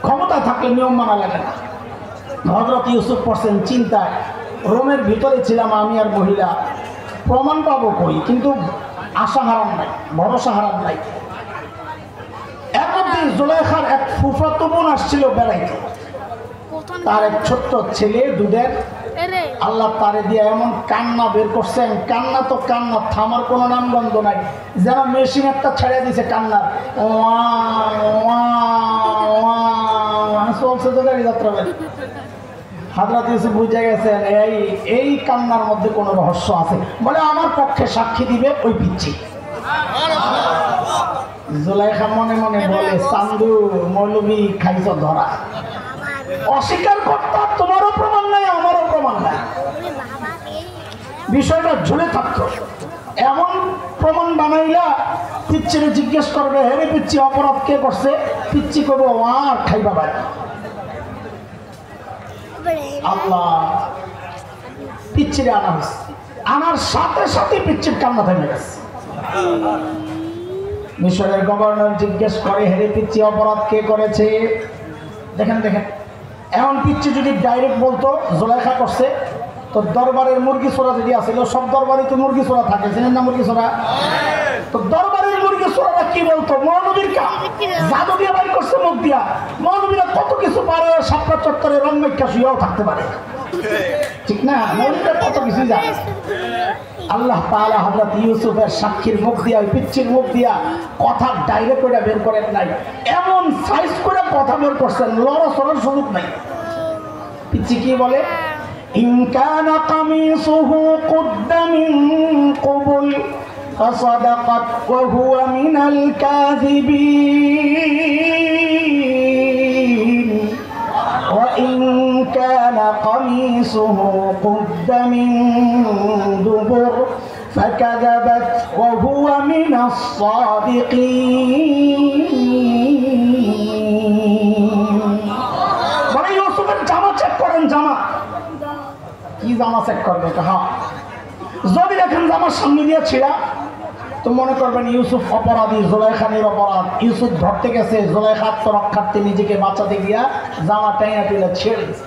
ক্ষমতায় থাকলে নিয়ম মানা লাগে না। হযরত ইউসুফ পড়ছেন চিন্তায়, রোমের ভিতরে ছিলাম আমি আর মহিলা, প্রমাণ পাবো কই? কিন্তু আশা হারাম নাই, ভরসা হারাম নাই। এর মধ্যে জুলাইখার এক ফুফাতো বোন আসছিল বেড়াইতে, তার এক ছোট্ট ছেলে দুধের, আল্লাহ তারে দিয়ে এমন কান্না বের করছেন, কান্না তো কান্না, থামার কোনো নামগন্ধ নাই, যেন মেশিন একটা ছেড়ে দিছে কান্নার, চলছে তো গাড়ি যাত্রা। হযরত ইউসুফ বুঝে গেছেন এই কান্নার মধ্যে কোনো রহস্য আছে। বলে আমার পক্ষে সাক্ষী দিবে ওই পিচ্ছি। জুলাইখা মনে মনে বলে চান্দু মৌলবি খাইছ ধরা, অস্বীকার করতা, তোমারও প্রমাণ নাই আমারও প্রমাণ নাই, বিষয়টা ঝুলে থাকতো। এমন প্রমাণ বানাইলা পিচ্ছিরে জিজ্ঞেস করবে, হেরে পিচ্ছি অপরাধ কে করছে? পিচ্ছি করবো আর খাইবা ভাই। আল্লাহ পিচ্চিরে আনা হয়েছে, আনার সাথে সাথে পিচ্চির কান্না থেমে গেছে। মিশরের গভর্নর জিজ্ঞেস করে, হেরে পিচ্চি অপরাধ কে করেছে? দেখেন দেখেন, এমন পিচ্চি যদি ডাইরেক্ট বলতো জুলাইখা করছে, তো দরবারের মুরগি চোরা যদি আসছিল, সব দরবারে তো মুরগি চোরা থাকে, জানেন না মুরগি চোরা? তো দরবারের মুরগি চোরারা কি বলতো? মৌলবীর কাম, জাদু দিয়ে বাড়ি করছে মুখ দিয়া। মৌলবীরা কত কিছু পারে, সাপটা চত্বরে রং মেঘা শুয়েও থাকতে পারে, ঠিক না? মৌলবীরা কত কিছু জানে। আল্লাহ তাআলা হযরত ইউসুফের সাক্ষীর মুখ দিয়া, পিচ্চির মুখ দিয়া কথা ডাইরেক্ট করে বের করেন নাই, এমন সাইজ করে কথা বের করছেন, লড়াচড়ার সুযোগ নাই। পিচ্চি কি বলে? ইন কানা কামিসুহু কুদ্দা মিন ক্বাবল ফাসাদাকাত ওয়া হুয়া মিনাল কাযিবিন ওয়া ইন কানা কামিসুহু কুদ্দা মিন দুবুর ফাকাযাবাত ওয়া হুয়া মিনাস সাদিকিন। বলে ইউসুফের জামা চেক করেন, জামা কি জামা চেক করবে? হ্যাঁ, যদি দেখেন জামার সামনে দিয়ে ছিঁড়া, তো মনে করবেন ইউসুফ অপরাধী, জুলাইখানের অপরাধ, ইউসুফ ধরতে গেছে, জুলাইখা আত্মরক্ষার্থে নিজেকে বাঁচাতে গিয়া জামা টাইনা তুলে ছেড়ে দিয়েছে।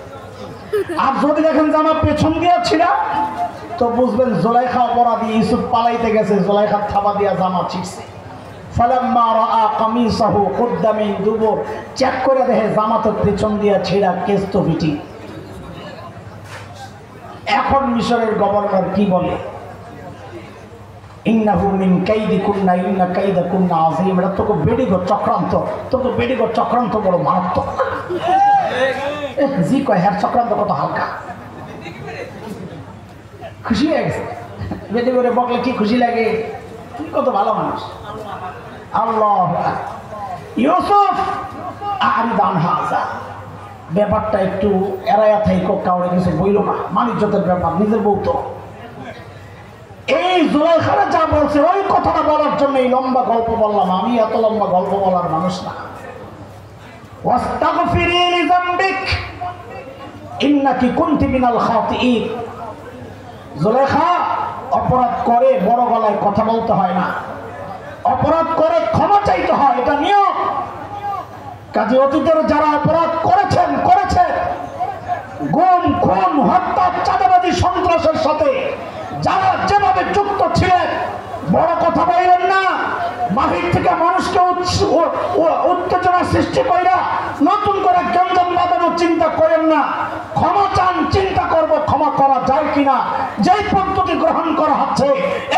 আর যদি দেখেন জামা পেছন দিয়ে ছিঁড়া, তো বুঝবেন জুলাইখা অপরাধী, ইউসুফ পালাইতে গেছে, জুলাইখা থাবা দিয়া জামা ছিঁড়ছে। ফালাম্মা রাআ কামিসাহু কুদ্দা মিন দুবুর, চেক করে দেখে জামা তো পেছন দিয়া ছিঁড়া, কেস তো পিটি। এখন মিশরের গভর্নর কি বলে? ইন্নাহু মিন কাইদিকুন্না ইন্না কাইদাকুন্না আযীম। এটা তো বেডিগো চক্রান্ত, তো বেডিগো চক্রান্ত বড় মারাত্মক। জি কয়, হ্যাঁ চক্রান্ত কত হালকা। খুশি হয়ে গেছে, বেডিগোরে বকলে কি খুশি লাগে? তুমি কত ভালো মানুষ। আল্লাহ, ইউসুফ আরিদান হাজা, ব্যাপারটা একটু এড়াইয়া থাইকো, কাউরে কিছু বইল না, মানিজ্যতের ব্যাপার, নিজের বউ তো। এই জুলাইখারা যা বলছে ওই কথাটা বলার জন্য এই লম্বা গল্প বললাম। আমি এত লম্বা গল্প বলার মানুষ না। ওয়াস্তাগফিরি লিযামবিক ইন্নাকি কুনতি মিনাল খাতিঈন। জুলাইখা, অপরাধ করে বড় গলায় কথা বলতে হয় না, অপরাধ করে ক্ষমা চাইতে হয়, এটা নিয়ম। কাজে অতীতের যারা অপরাধ করেছেন, গুম, খুন, হত্যা, চাঁদাবাজি, সন্ত্রাসের সাথে যারা যেভাবে যুক্ত ছিলেন, বড় কথা বললেন না, বাহির থেকে মানুষকে উত্তেজনা সৃষ্টি কইরা নতুন করে গঞ্জাম বাঁধানোর চিন্তা করেন না। ক্ষমা চান, চিন্তা করব ক্ষমা করা যায় কিনা। যেই পদ্ধতি গ্রহণ করা হচ্ছে,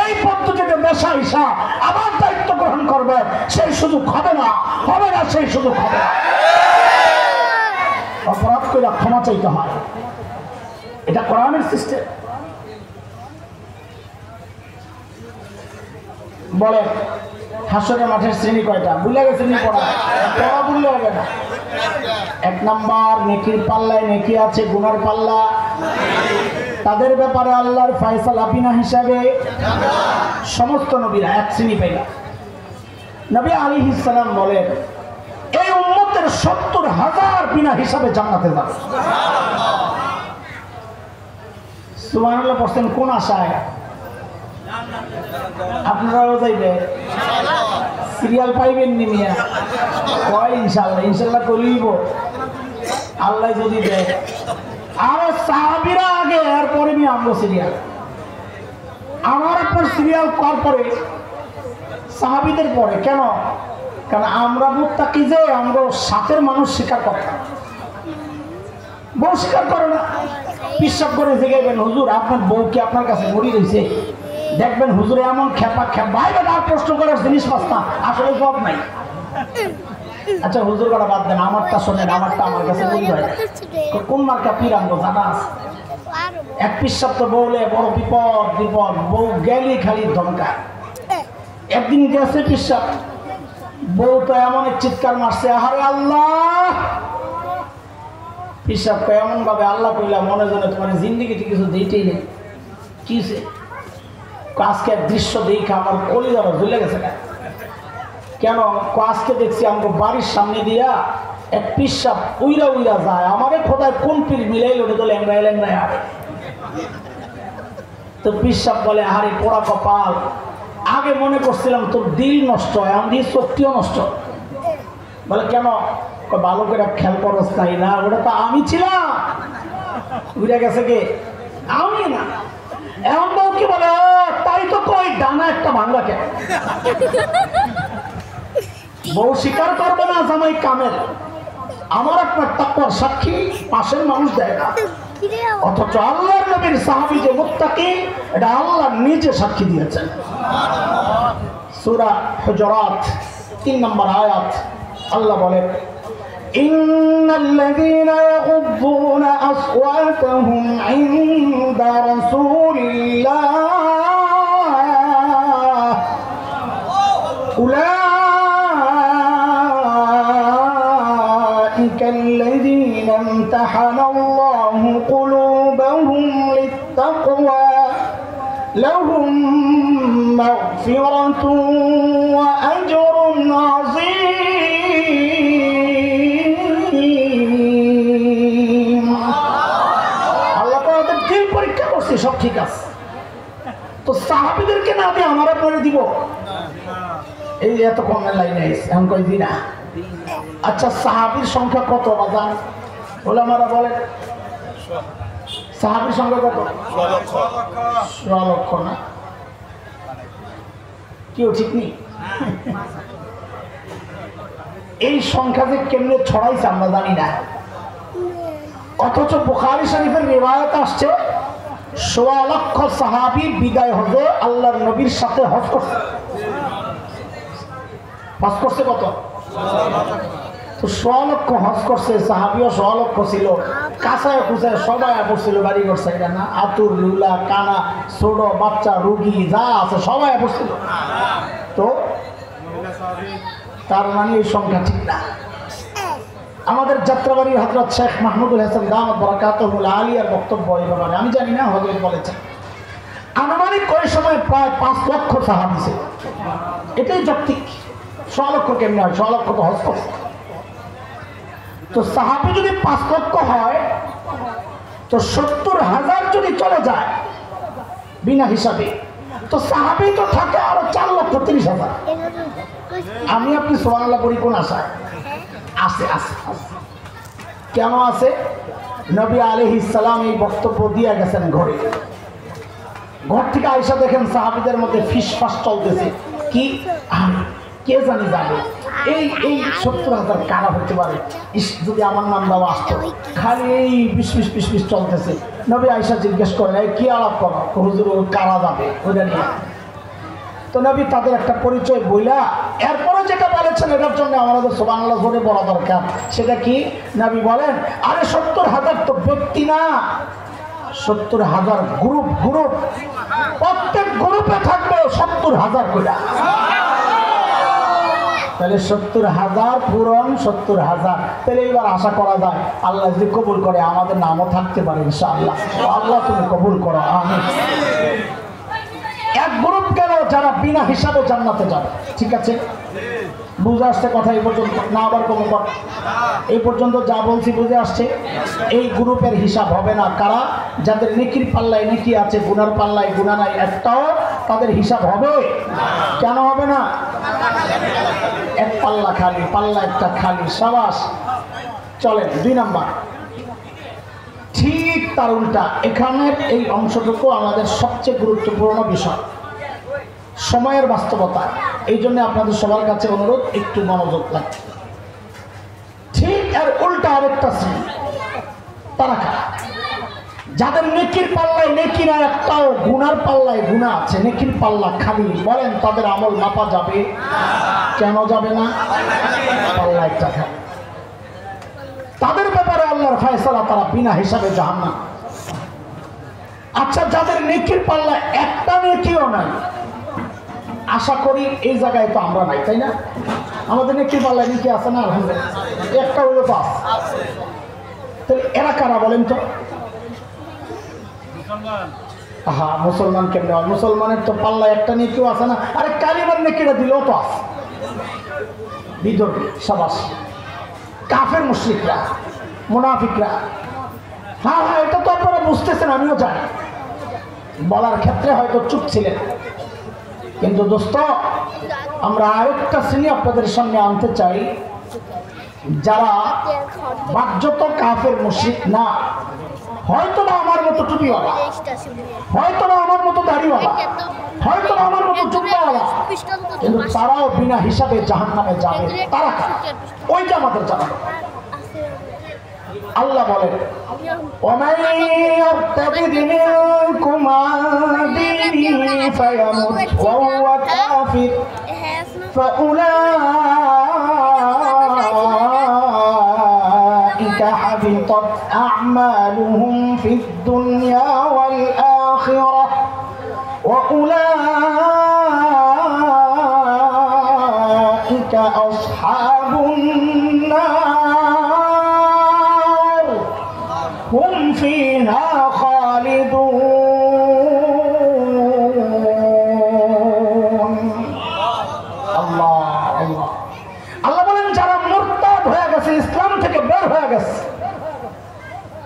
এই পদ্ধতিতে নেশা ইসা আবার দায়িত্ব গ্রহণ করবে, সেই সুযোগ হবে না, সেই সুযোগ হবে না। অপরাধ করে ক্ষমা চাইতে হয়, এটা কোরআনের সিস্টেম। বলে হাসরের মাঠের শ্রেণী কয়টা? ভুলে গেছেন? পড়া ভুললে হবে না। 1 নাম্বার, নেকির পাল্লায় নেকি আছে, গুনার পাল্লা। তাদের ব্যাপারে আল্লাহর ফয়সালা বিনা হিসাবে। সমস্ত নবীরা এক শ্রেণী পাইল। নবী আলাইহিস সালাম বলেন, এই উম্মতের 70,000 বিনা হিসাবে জান্নাতে যাবে। সুবহানাল্লাহ পড়ছেন কোন আশায়? আপনারাও যাইবে, সিরিয়াল পাইবেন নি মিয়া? কয় ইনশাআল্লাহ, ইনশাআল্লাহ করিব আল্লাহ যদি দেয়। আর সাহাবীরা আগে, এরপরে নিয়ে আমগো সিরিয়াল। আমার উপর সিরিয়াল করার পরে সাহাবীদের পরে। কেন? কারণ আমরা মুত্তাকি, যে আমরা সাথের মানুষ স্বীকার করে না, বউ স্বীকার করে না। বিশ্বাস করে জিগাইবেন, হুজুর আপনার বউ কি আপনার কাছে মরি রয়েছে? দেখবেন হুজুরে এমন খেপা ভাই আর প্রশ্ন করার জিনিস পাস্তা, আসলে সব নাই। আচ্ছা হুজুর করা বাদ দেন, আমারটা শোনেন, আমারটা আমার কাছে মরি হয়। কোন মার্কা পীর আমগো জানা আছে? এক পিসাব তো বউলে বড় বিপদ, বউ গেলি খালি ধমকা। একদিন গেছে পিসাব, বউ তো এমন এক চিৎকার মারছে, আরে আল্লাহ। পিসাব এমন ভাবে আল্লাহ কইলা, মনে জানে তোমার জিন্দিগিতে কিছু দিতেই নেই। কিসে? আজকে এক দৃশ্য দেখে আমার কলিজা ঝুলে গেছে। কেন? আজকে দেখছি আমার বাড়ির সামনে দিয়া এক পিসাব উইরা যায়। আমারে খোদায় কোন পীর মিলাইল, ওটা তো ল্যাংড়ায় ল্যাংড়ায়। তো পিসাব বলে আরে পোড়া কপাল, আগে মনে করছিলাম তোর দিল নষ্ট, এখন দিয়ে শক্তিও নষ্ট। বলে কেন? ভালো করে খেয়াল করস তাই না, ওটা তো আমি ছিলাম, বুঝে গেছে কে? আমি না। এখন বউ কি বলে, তাই তো কই ডানা একটা ভাঙ্গা কে। বউ স্বীকার করবে না জামাই কামেল, আমার আপনার তাকওয়ার সাক্ষী পাশের মানুষ দেয় না, অথচ আল্লাহর নবীর সাহাবী যে মুত্তাকি এটা আল্লাহ নিজে সাক্ষী দিয়েছেন। সূরা হুজুরাত 3 নম্বর আয়াত আল্লাহ বলেন, ইন্নাল্লাযীনা ইয়াগুদ্দুনা আসওয়াতাহুম ইনদা রাসূলিল্লাহ উলাইকা আল্লাযীনা ইমতাহানাল্লাহু কুলুবাহুম লিত্তাকওয়া লাহুম মাগফিরাতুন ওয়া আজরুন আযীম। আল্লাহ তাআলাদের দিল পরীক্ষা করছে, সব ঠিক আছে, তো সাহাবীদেরকে না দিয়ে আমরা পড়ে দিব? এই এত কমের লাইনে এখন কই দি না। আচ্ছা সাহাবীর সংখ্যা কত বাজান? ওলামারা বলেন সাহাবীর সংখ্যা কত? 16 লক্ষ না? কেউ ঠিক নেই। এই সংখ্যা যে কেমনে ছড়াইছে আমরা জানি না, অথচ বুখারী শরীফের রিওয়ায়াত আসছে 16 লক্ষ সাহাবী বিদায় হজে আল্লাহর নবীর সাথে হজ করছে। হজ করছে কত? তো 16 লক্ষ হজ করছে, সাহাবীও 16 লক্ষ ছিল, কাঁচায় কুচায় সবাই পড়ছিল, বাড়ি করছে এটা না, আতুর লুলা কানা ছোট বাচ্চা রুগী যা আছে সবাই পড়ছিল। তো তার মানে এই সংখ্যা ঠিক না। আমাদের যাত্রাবাড়ির হযরত শেখ মাহমুদুল হাসান দামাত বারাকাতুহুল আলিয়ার বক্তব্য এই ব্যাপারে আমি জানি না, হযরত বলেছেন আনুমানিক ওই সময় প্রায় 5 লক্ষ সাহাবী ছিল। এটাই যৌক্তিক। 16 লক্ষ কেমনে হয়? 16 লক্ষ তো হজ করছে। তো সাহাবী যদি 5 লক্ষ হয় তো 70,000 যদি চলে যায় বিনা হিসাবে, তো সাহাবী তো থাকে আরো 4,30,000। আমি আপনি সুবহানাল্লাহ পড়ি কোন আশায়? আছে আছে কেন আছে? নবী আলাইহিস সালাম এই বক্তব্য দিয়ে গেছেন ঘরে। ঘর থেকে আয়েশা দেখেন সাহাবীদের মধ্যে ফিসফাস চলতেছে, কি কে জানি যাবে, এই 70,000 কারা হতে পারে, যদি আমার নাম দেওয়া আসতো, খালি এই বিশ চলতেছে। নবী আয়েশা জিজ্ঞেস করেন এই কি আলাপ করো, হুজুর কারা যাবে ওইটা নিয়ে। তো নবী তাদের একটা পরিচয় বইলা এরপরে যেটা বলেছেন এটার জন্য আমাদের সুবহানাল্লাহ জোরে বলা দরকার। সেটা কি? নবী বলেন আরে 70,000 তো ব্যক্তি না, 70,000 গ্রুপ, প্রত্যেক গ্রুপে থাকবে 70,000 করে। তাহলে 70,000 পূরণ 70,000। তাহলে এবার আশা করা যায় আল্লাহ যদি কবুল করে আমাদের নামও থাকতে পারে ইনশাআল্লাহ। আল্লাহ তুমি কবুল করো, আমিন। এক গ্রুপ গেল যারা বিনা হিসাবে জান্নাতে যাবে, ঠিক আছে? বুঝে আসছে কথা এই পর্যন্ত না? আবার কোনো কথা এই পর্যন্ত যা বলছি বুঝে আসছে? এই গ্রুপের হিসাব হবে না কারা? যাদের নেকির পাল্লায় নেকি আছে, গুনার পাল্লায় গুনাহ নাই, একটাও তাদের হিসাব হবে? কেন হবে না? এক পাল্লা খালি, পাল্লা একটা খালি, সাবাস। চলেন 2 নাম্বার। ঠিক তার উল্টা এখানের এই অংশটুকু আমাদের সবচেয়ে গুরুত্বপূর্ণ বিষয়, সময়ের বাস্তবতা। এই জন্য আপনাদের সবার কাছে অনুরোধ একটু মনোযোগ লাগবে। ঠিক আর উল্টা আরেকটা শ্রেণী, তারা কারা? যাদের নেকির পাল্লায় নেকি না একটাও, গুনার পাল্লায় গুনাহ আছে, নেকির পাল্লা খালি। বলেন তাদের আমল মাপা যাবে? কেন যাবে না? পাল্লা একটা খালি। তাদের ব্যাপারে আল্লাহর ফয়সালা, তারা বিনা হিসাবে জাহান্নাম। আচ্ছা যাদের নেকির পাল্লা একটা নেকিও নাই, আশা করি এই জায়গায় তো আমরা নাই, তাই না? আমাদের নেকির পাল্লায় নেকি আছে না? আলহামদুলিল্লাহ, একটা হইলো তো আছে। তাহলে এরা কারা বলেন তো? হ্যাঁ, মুসলমান কেমন হয়? মুসলমানের তো পাল্লা একটা নেকিও আছে না। আরে কালিমার নেকিটা দিলেও তো আছে। বিদর্ভী, সাবাস। কাফের মুশরিকরা, মুনাফিকরা, হ্যাঁ এটা তো আপনারা বুঝতেছেন, আমিও জানি। বলার ক্ষেত্রে হয়তো চুপ ছিলেন, কিন্তু দোস্ত আমরা আরেকটা শ্রেণী আপনাদের সামনে আনতে চাই, যারা বাহ্যত কাফের মুশরিক না, হয়তো বা আমার মতো টুপিওয়ালা, হয়তো বা আমার মতো দাড়িওয়ালা, হয়তো বা আমার মতো জুব্বাওয়ালা, কিন্তু তারাও বিনা হিসাবে জাহান্নামে যাবে। তারা ওই যে আমাদের জানানো। আল্লাহ বলেন وَمَن يَرْتَدِدْ مِنكُمْ عَن دِينِهِ فَيَمُتْ وَهُوَ كَافِرٌ فَأُولَئِكَ حَبِطَتْ أَعْمَالُهُمْ فِي الدُّنْيَا وَالْآخِرَةِ وَأُولَئِكَ أَصْحَابُ النَّارِ هُمْ فِيهَا خَالِدُونَ। আল্লাহ আল্লাহ আল্লাহ বলেন, যারা মুরতাদ হয়ে গেছে, ইসলাম থেকে বের হয়ে গেছে,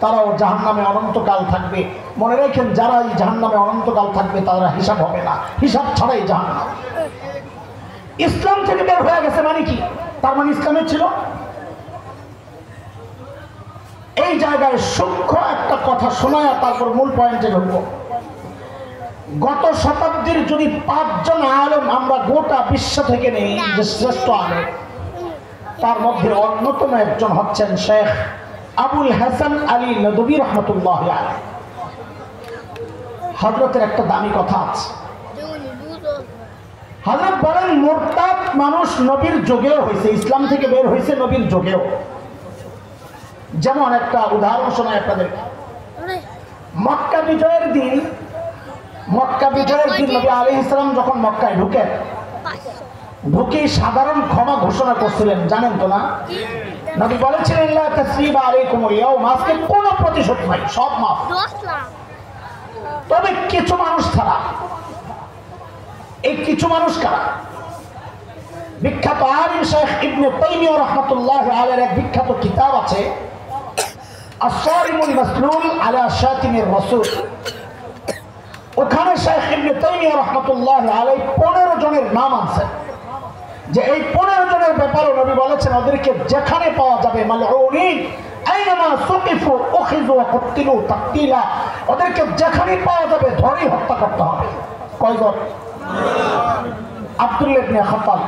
তারাও জাহান্নামে অনন্তকাল থাকবে। মনে রাখেন, যারা এই জাহান্নামে অনন্তকাল থাকবে তারা হিসাব হবে না, হিসাব ছাড়াই জাহান্নাম। ইসলাম থেকে বের হয়ে গেছে মানে কি? তার মানে ইসলামে ছিল। এই জায়গায় সূক্ষ্ম একটা কথা শোনায় তারপর মূল পয়েন্টে ঢুকবো। গত শতাব্দীর যদি 5 জন আলেম আমরা গোটা বিশ্ব থেকে নেই যে শ্রেষ্ঠ আলেম, তার মধ্যে অন্যতম একজন হচ্ছেন শেখ আবুল হাসান আলী নদভী রহমতুল্লাহ আলাইহি। হযরতের একটা দামি কথা আছে। হযরত বলেন, মুরতাদ মানুষ নবীর যুগেও হয়েছে, ইসলাম থেকে বের হয়েছে নবীর যুগেও। যেমন একটা উদাহরণ শোনাই আপনাদের। মক্কা বিজয়ের দিন নবী আলাইহিস সালাম যখন মক্কায় ঢুকেন, ঢুকে সাধারণ ক্ষমা ঘোষণা করছিলেন, জানেন তো না? নবী বলেছিলেন, লা তাসরিবা আলাইকুমুল ইয়াওম, আজকে কোনো প্রতিশোধ নাই, সব মাফ। তবে কিছু মানুষ ছাড়া। এই কিছু মানুষ কারা? বিখ্যাত আলিম শেখ ইবনে তাইমিয়া রাহমাতুল্লাহ আলাইহির এক বিখ্যাত কিতাব আছে, আস-সারিমুল মাসলুল আলা শাতিমির রাসূল। ওখানে শেখ ইবনে তাইমিয়া রাহমাতুল্লাহ আলাইহি 15 জনের নাম আছে, যে এই 15 জনের ব্যাপারে নবী বলেছেন, ওদেরকে যেখানে পাওয়া যাবে, মালউনিন আইনামা সুকিফু উখিযু ওয়া কুতিলু তাকতিলা, ওদেরকে যেখানে পাওয়া যাবে ধরে হত্যা করতে হবে। কয়জন? আব্দুল্লাহ ইবনে খাতাব,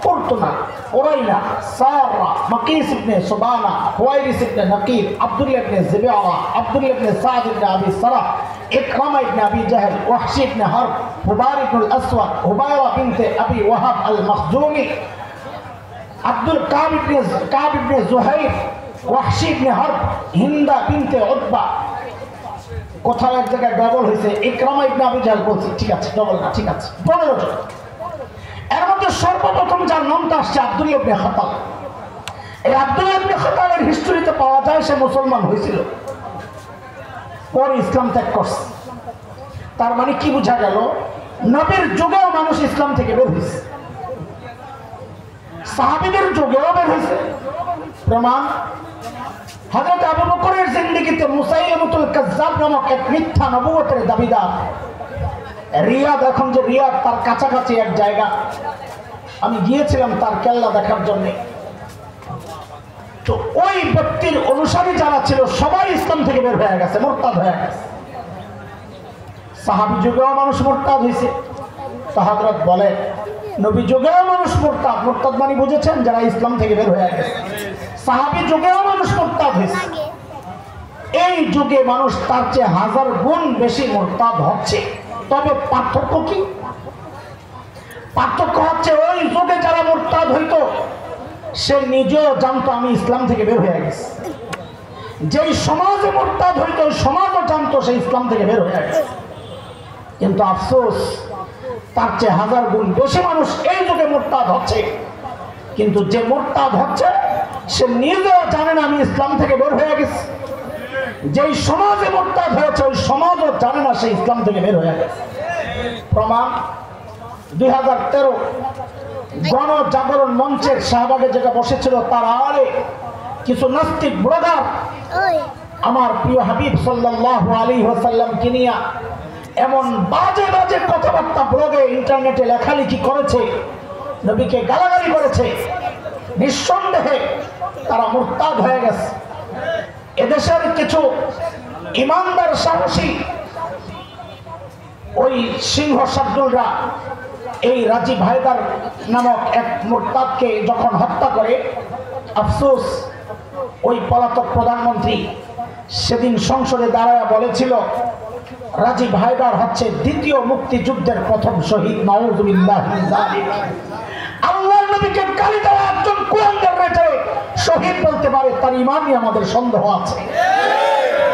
কুরতুনা, উরাইনা, সারা, মাকিস ইবনে সুবানা, হুয়াইরিস ইবনে নাকিব, আব্দুল্লাহ ইবনে জিবিআরা, আব্দুল্লাহ ইবনে সাদ ইবনে আবি সারাহ, ইকরামা ইবনে আবি জাহল, ওয়াহশি ইবনে হারব, হুবার ইবনে আসওয়াদ, হুবায়রা বিনতে আবি ওয়াহাব আল-মখজুমি, আব্দুল কাব ইবনে জুহাইর, ওয়াহশি ইবনে হারব, হিন্দা বিনতে উতবা। কোথাও এক জায়গায় ডবল হয়েছে, ইকরামা ইবনে আবি জাহল বলছি, ঠিক আছে, ডবল না, ঠিক আছে, 15 জন। এর মধ্যে সর্বপ্রথম যার নামটা আসছে আব্দুল্লাহ ইবনে খাতাব। এই আব্দুল্লাহ ইবনে খাতাবের হিস্ট্রিতে পাওয়া যায় সে মুসলমান হয়েছিল, পরে ইসলাম ত্যাগ করছে। তার মানে কি বোঝা গেল? নবীর যুগেও মানুষ ইসলাম থেকে বের হয়েছে, সাহাবীদের যুগেও বের হয়েছে। প্রমাণ, হযরত আবু বকরের জিন্দেগিতে মুসাইলিমাতুল কাজ্জাব নামক এক মিথ্যা নবুয়তের দাবিদার, রিয়াদ, এখন যে রিয়াদ তার কাছাকাছি এক জায়গা, আমি গিয়েছিলাম তার কেল্লা দেখার জন্য। তো ওই ব্যক্তির অনুসারী যারা ছিল সবাই ইসলাম থেকে বের হয়ে গেছে, মুরতাদ হয়ে গেছে। সাহাবী যুগেও মানুষ মুরতাদ হয়েছে। তো হযরত বলে, নবী যুগেও মানুষ মুরতাদ। মুরতাদ মানে বুঝেছেন, যারা ইসলাম থেকে বের হয়ে গেছে। সাহাবী যুগেও মানুষ মুরতাদ হয়েছে। এই যুগে মানুষ তার চেয়ে 1000 গুণ বেশি মুরতাদ হচ্ছে। তবে পার্থক্য কি? পার্থক্য হচ্ছে, ওই যুগে যারা মুরতাদ হইতো সে নিজেও জানতো আমি ইসলাম থেকে বের হয়ে গেছি। যেই সমাজে মুরতাদ হইতো ওই সমাজও জানতো সে ইসলাম থেকে বের হয়ে গেছে। কিন্তু আফসোস, তার চেয়ে 1000 গুণ বেশি মানুষ এই যুগে মুরতাদ হচ্ছে, কিন্তু যে মুরতাদ হচ্ছে সে নিজেও জানে না আমি ইসলাম থেকে বের হয়ে গেছি। যেই সমাজে মুরতাদ হয়েছে ওই সমাজও জানে না সে ইসলাম থেকে বের হয়ে গেছে। প্রমাণ, 2013 গণজাগরণ মঞ্চের শাহবাগে যেটা বসেছিল, তার আড়ে কিছু নাস্তিক ব্রাদার আমার প্রিয় হাবিব সাল্লাল্লাহু আলাইহি ওয়াসাল্লামকে নিয়ে এমন বাজে বাজে কথাবার্তা ব্লগে ইন্টারনেটে লেখালেখি করেছে, নবীকে গালাগালি করেছে, নিঃসন্দেহে তারা মুরতাদ হয়ে গেছে। এদেশের কিছু ইমানদার সাহসী ওই সিংহ শার্দুলরা এই রাজীব হায়দার নামক এক মুরতাদকে যখন হত্যা করে, আফসোস ওই পলাতক প্রধানমন্ত্রী সেদিন সংসদে দাঁড়ায় বলেছিল, রাজীব হায়দার হচ্ছে দ্বিতীয় মুক্তিযুদ্ধের প্রথম শহীদ। নাউযুবিল্লাহ মিন যালিক। আল্লাহর নবীকে গালি দেওয়া একজন কুলাঙ্গার রেটে শহীদ বলতে পারে, তার ইমানই আমাদের সন্দেহ আছে।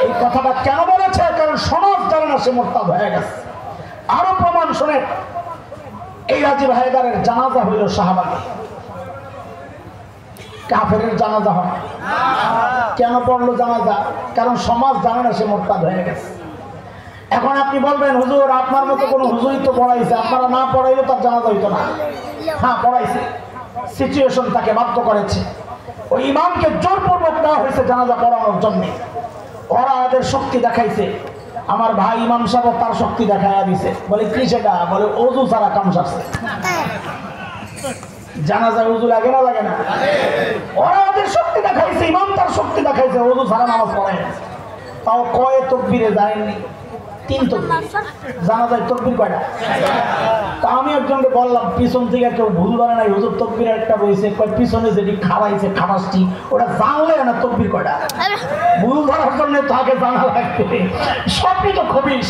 এই কথাটা কেন বলেছে? কারণ সমাজ জানে না সে মুরতাদ হয়ে গেছে। আরো প্রমাণ শুনে, এই রাজীব হায়দারের জানাজা হইল শাহবাগে, কাফেরের জানাজা হয়। কেন পড়লো জানাজা? কারণ সমাজ জানে না সে মুরতাদ হয়ে গেছে। এখন আপনি বলবেন, হুজুর আপনার মতো কোন হুজুরই তো পড়াইছে, আপনারা না পড়াইলে তার জানাজা হইতো না। হ্যাঁ পড়াইছে, সিচুয়েশন তাকে বাধ্য করেছে। ওই ইমামকে জোরপূর্বক দেওয়া হয়েছে জানাজা পড়ানোর জন্য। ওরা ওদের শক্তি দেখাইছে। আমার ভাই ইমাম সাহেব তার শক্তি দেখাইয়া দিছে। বলে কি সেটা? বলে ওযু ছাড়া কাম সারছে। জানাজায় ওযু লাগে না? লাগে না। ওরা ওদের শক্তি দেখাইছে, ইমাম তার শক্তি দেখাইছে, ওযু ছাড়া নামাজ পড়ায়। তাও কয় তকবীরে যায়নি? 3 তকবীর। জানাজায় তকবীর কয়টা? তা আমি একজনকে বললাম, পিছন থেকে কেউ ভুল ধরে নাই, হুজুর তকবীর একটা রয়েছে, কয় পিছনে যেটি খাড়াইছে খারাসটি ওটা জানলে না তকবীর কয়টা। ভুল ধরার জন্য তাকে জানা লাগবে। সবই তো খবিস।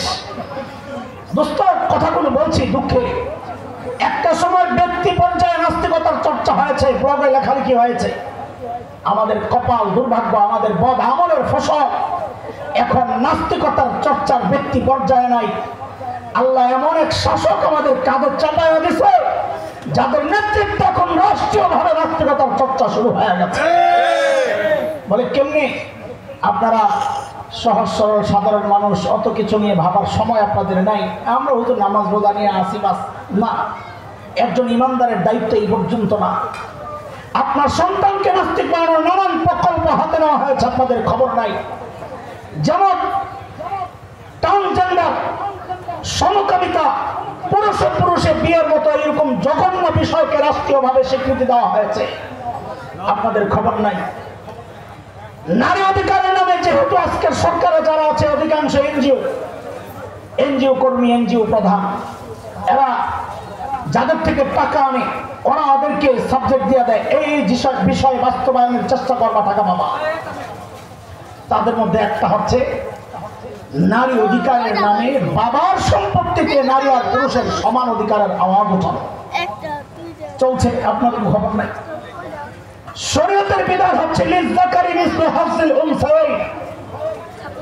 দোস্ত কথাগুলো বলছি দুঃখে। একটা সময় ব্যক্তি পর্যায়ে নাস্তিকতার চর্চা হয়েছে, ব্লগে লেখালেখি হয়েছে। আমাদের কপাল, দুর্ভাগ্য, আমাদের বদ আমলের ফসল। এখন নাস্তিকতার চর্চার ব্যক্তি পর্যায়ে নাই। আল্লাহ এমন এক শাসক আমাদের কাঁধে চাপাইয়া দিছে, যাদের নেতৃত্বে এখন রাষ্ট্রীয়ভাবে নাস্তিকতার চর্চা শুরু হয়ে গেছে। বলে কেমনি? আপনারা সহজ সরল সাধারণ মানুষ, অত কিছু নিয়ে ভাবার সময় আপনাদের নাই। আমরা হয়তো নামাজ রোজা নিয়ে আসি বাস না। একজন ইমানদারের দায়িত্ব এই পর্যন্ত না। আপনার সন্তানকে নাস্তিক বানানোর নানান প্রকল্প হাতে নেওয়া হয়েছে, আপনাদের খবর নাই। যেমন ট্রান্সজেন্ডার, সমকামিতা, পুরুষে পুরুষে বিয়ের মতো এরকম জঘন্য বিষয়কে রাষ্ট্রীয়ভাবে স্বীকৃতি দেওয়া হয়েছে, আপনাদের খবর নাই। নারী অধিকারের নামে যেহেতু আজকের সরকারে যারা আছে অধিকাংশ এনজিও কর্মী, এনজিও প্রধান, এরা যাদের থেকে টাকা আনে ওরা ওদেরকে সাবজেক্ট দিয়ে দেয়, এই বিষয় বাস্তবায়নের চেষ্টা করবা, টাকা পাবা। তাদের মধ্যে একটা হচ্ছে নারী অধিকারের নামে বাবার সম্পত্তিতে নারী আর পুরুষের সমান অধিকারের আওয়াজ ওঠানো চলছে, আপনাদের খবর নাই। শরীয়তের বিধান হচ্ছে লিযযাকারি মিসলু হাযিল উনসায়াইন,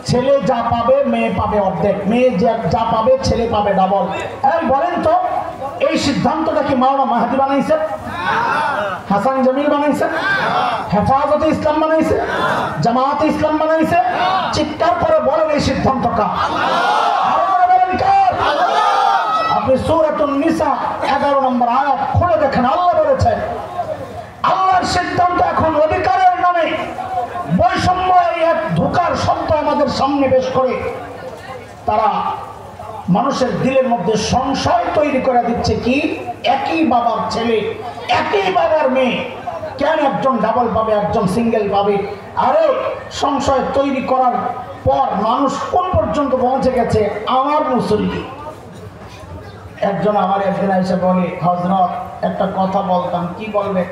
ছেলে যা পাবে মেয়ে পাবে অর্ধেক, মেয়ে যা পাবে ছেলে পাবে ডাবল। বলেন তো এই সিদ্ধান্তটা কি মাওলানা মাহদী বানাইছে? হাসান জামিল বানাইছে? হেফাজতে ইসলাম বানাইছে? জামায়াতে ইসলাম বানাইছে? চিৎকার করে বলেন এই সিদ্ধান্ত কার? বলেন কার? আপনি সূরাতুন নিসা 11 নম্বর আয়াত খুলে দেখেন, আল্লাহ বলেছেন। আল্লাহর সিদ্ধান্ত এখন অধিকারের নামে বৈষম্য এক ধোঁকার শব্দ আমাদের সামনে পেশ করে তারা মানুষের দিলের মধ্যে সংশয় তৈরি করে দিচ্ছে। কি? একই বাবার ছেলে, একই বাবার মেয়ে, কেন একজন ডাবল পাবে একজন সিঙ্গেল পাবে? আরে সংশয় তৈরি করার পর মানুষ কোন পর্যন্ত পৌঁছে গেছে? আমার মুসল্লি একজন আমার একদিন এসে বলে, হযরত একটা কথা বলতাম। কি বলবে?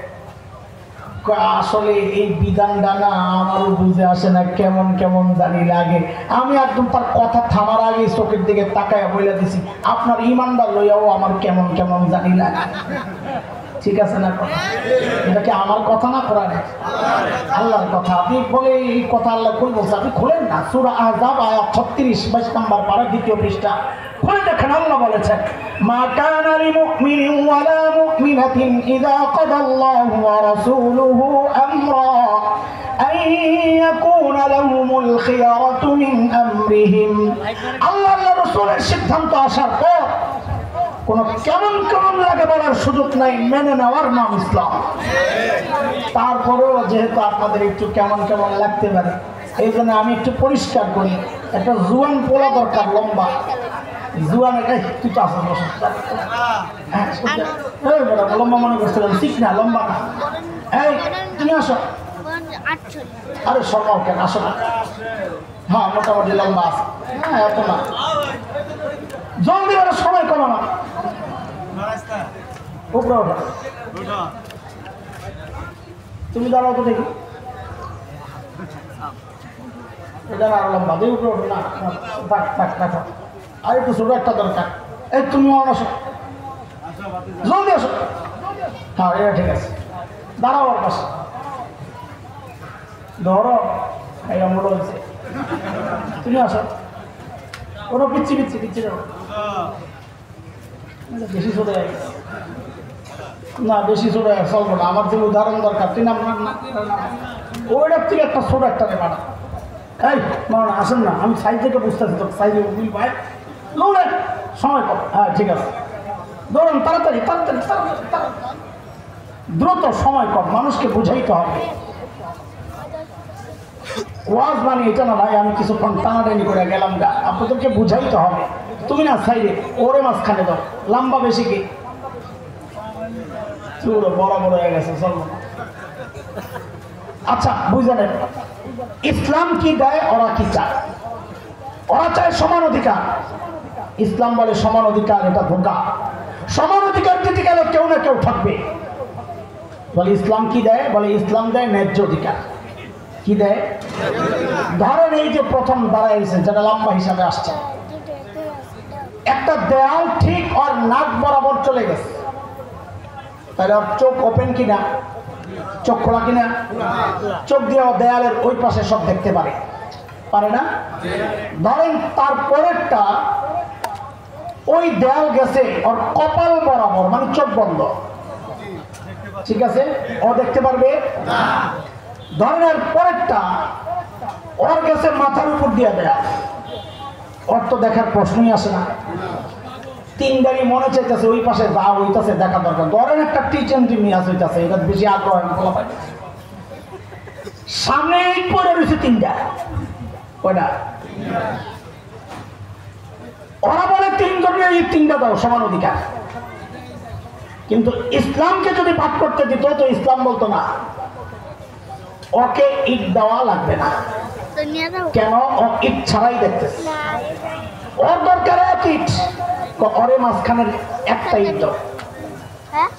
আসলে এই বিধানটা না আমারও বুঝে আসে না, কেমন কেমন জানি লাগে। আমি একদম তার কথা থামার আগে চোখের দিকে তাকায় বলে দিছি, আপনার ইমানদার লইয়াও আমার কেমন কেমন জানি লাগে। ঠিক আছে না? কথা এটা কি আমার কথা না, কোরআনে আল্লাহর কথা। আপনি বলে এই কথা আল্লাহ কই বলছে? আপনি খুলেন না, সূরা আহজাব আয়াত 36 22 নম্বর পারা 2য় পৃষ্ঠা খুলে দেখেন। আল্লাহ বলেছেন, মা কানা লিমুমিনিন ওয়ালা মুমিনাতিন ইযা কাদাল্লাহু ওয়া রাসূলুহু আমরা আন ইয়াকুনা লাহুমুল খিয়ারাতু মিন আমরিহিম। আল্লাহ আল্লাহর রাসূলের সিদ্ধান্ত আসার পর কোন কেমন কেমন লাগে বলার সুযোগ নাই, মেনে নেওয়ার নাম ইসলাম। তারপরেও যেহেতু আপনাদের একটু কেমন কেমন লাগতে পারে, এই জন্য আমি একটু পরিষ্কার করি। একটা জুয়ান পোলা দরকার, লম্বা, জুয়ান তুই তো আসল বস লম্বা মনে করছিলাম ঠিক না লম্বা না এই তুমি আসো আরে সরমাও কেন আসো না হ্যাঁ মোটামুটি লম্বা আছে হ্যাঁ এত না জলদি ওরা সময় কম না উপরে ওঠা তুমি দাঁড়াও তো দেখি এটা আরো লম্বা দুই উপরে ওঠো না দেখো আর একটু ছোট একটা দরকার এই তুমি আসো জলদি আসো হ্যাঁ এটা ঠিক আছে দাঁড়াও ওর পাশে ধরো এটা মোটো হয়েছে তুমি আসো ওরা পিচ্ছি পিচ্ছি পিচ্ছি যাও বেশি ছোট হয়ে গেছে না বেশি ছোট চলবো না আমার যে উদাহরণ দরকার তুই নাম ওইটার থেকে একটা ছোট একটা রে পাঠা এই মানে আসেন না আমি সাইজ থেকে বুঝতেছি তো সাইজে উইল ভাই লোনে সময় কম হ্যাঁ ঠিক আছে ধরুন তাড়াতাড়ি তাড়াতাড়ি তাড়াতাড়ি দ্রুত সময় কম মানুষকে বুঝাইতে হবে ওয়াজ মানে এটা না ভাই আমি কিছুক্ষণ টানাটানি করে গেলাম গা আপনাদেরকে বুঝাইতে হবে তুমি না সাইডে ওরে মাঝখানে দাও লম্বা বেশি কি চুড়ো বড় বড় হয়ে গেছে চলবো আচ্ছা বুঝে নেন ইসলাম কি দেয় ওরা কি চায় ওরা চায় সমান অধিকার ইসলাম বলে সমান অধিকার এটা ধোঁকা সমান অধিকার দিতে গেলে কেউ না কেউ থাকবে বলে ইসলাম কি দেয় বলে ইসলাম দেয় ন্যায্য অধিকার কি দেয় ধরেন এই যে প্রথম দাঁড়াইছে যেটা লম্বা হিসাবে আসছে একটা দেয়াল ঠিক ওর নাক বরাবর চলে গেছে তাহলে ওর চোখ ওপেন কিনা চোখ খোলা কিনা চোখ দিয়ে দেয়ালের ওই পাশে সব দেখতে পারে পারে না ধরেন তারপরেরটা ওই দেয়াল গেছে ওর কপাল বরাবর মানে চোখ বন্ধ ঠিক আছে ও দেখতে পারবে ধরেন পরেরটা ওর গেছে মাথার উপর দিয়ে দেয়া ওর তো দেখার প্রশ্নই আসে না তিন গাড়ি মনে চাইতেছে ওই পাশে যা হইতেছে দেখা দরকার ধরেন একটা টি-20 ম্যাচ হইতেছে এটা বেশি আগ্রহ সামনে পড়ে রয়েছে তিনটা কয়টা ওরা বলে তিনজনের এই তিনটা দাও সমান অধিকার কিন্তু ইসলামকে যদি পাঠ করতে দিত তো ইসলাম বলতো না ওকে ইট দেওয়া লাগবে না কেন ও ইট ছাড়াই দেখতেছে ওর দরকার এক ইট ওরে মাঝখানের একটা ইট দাও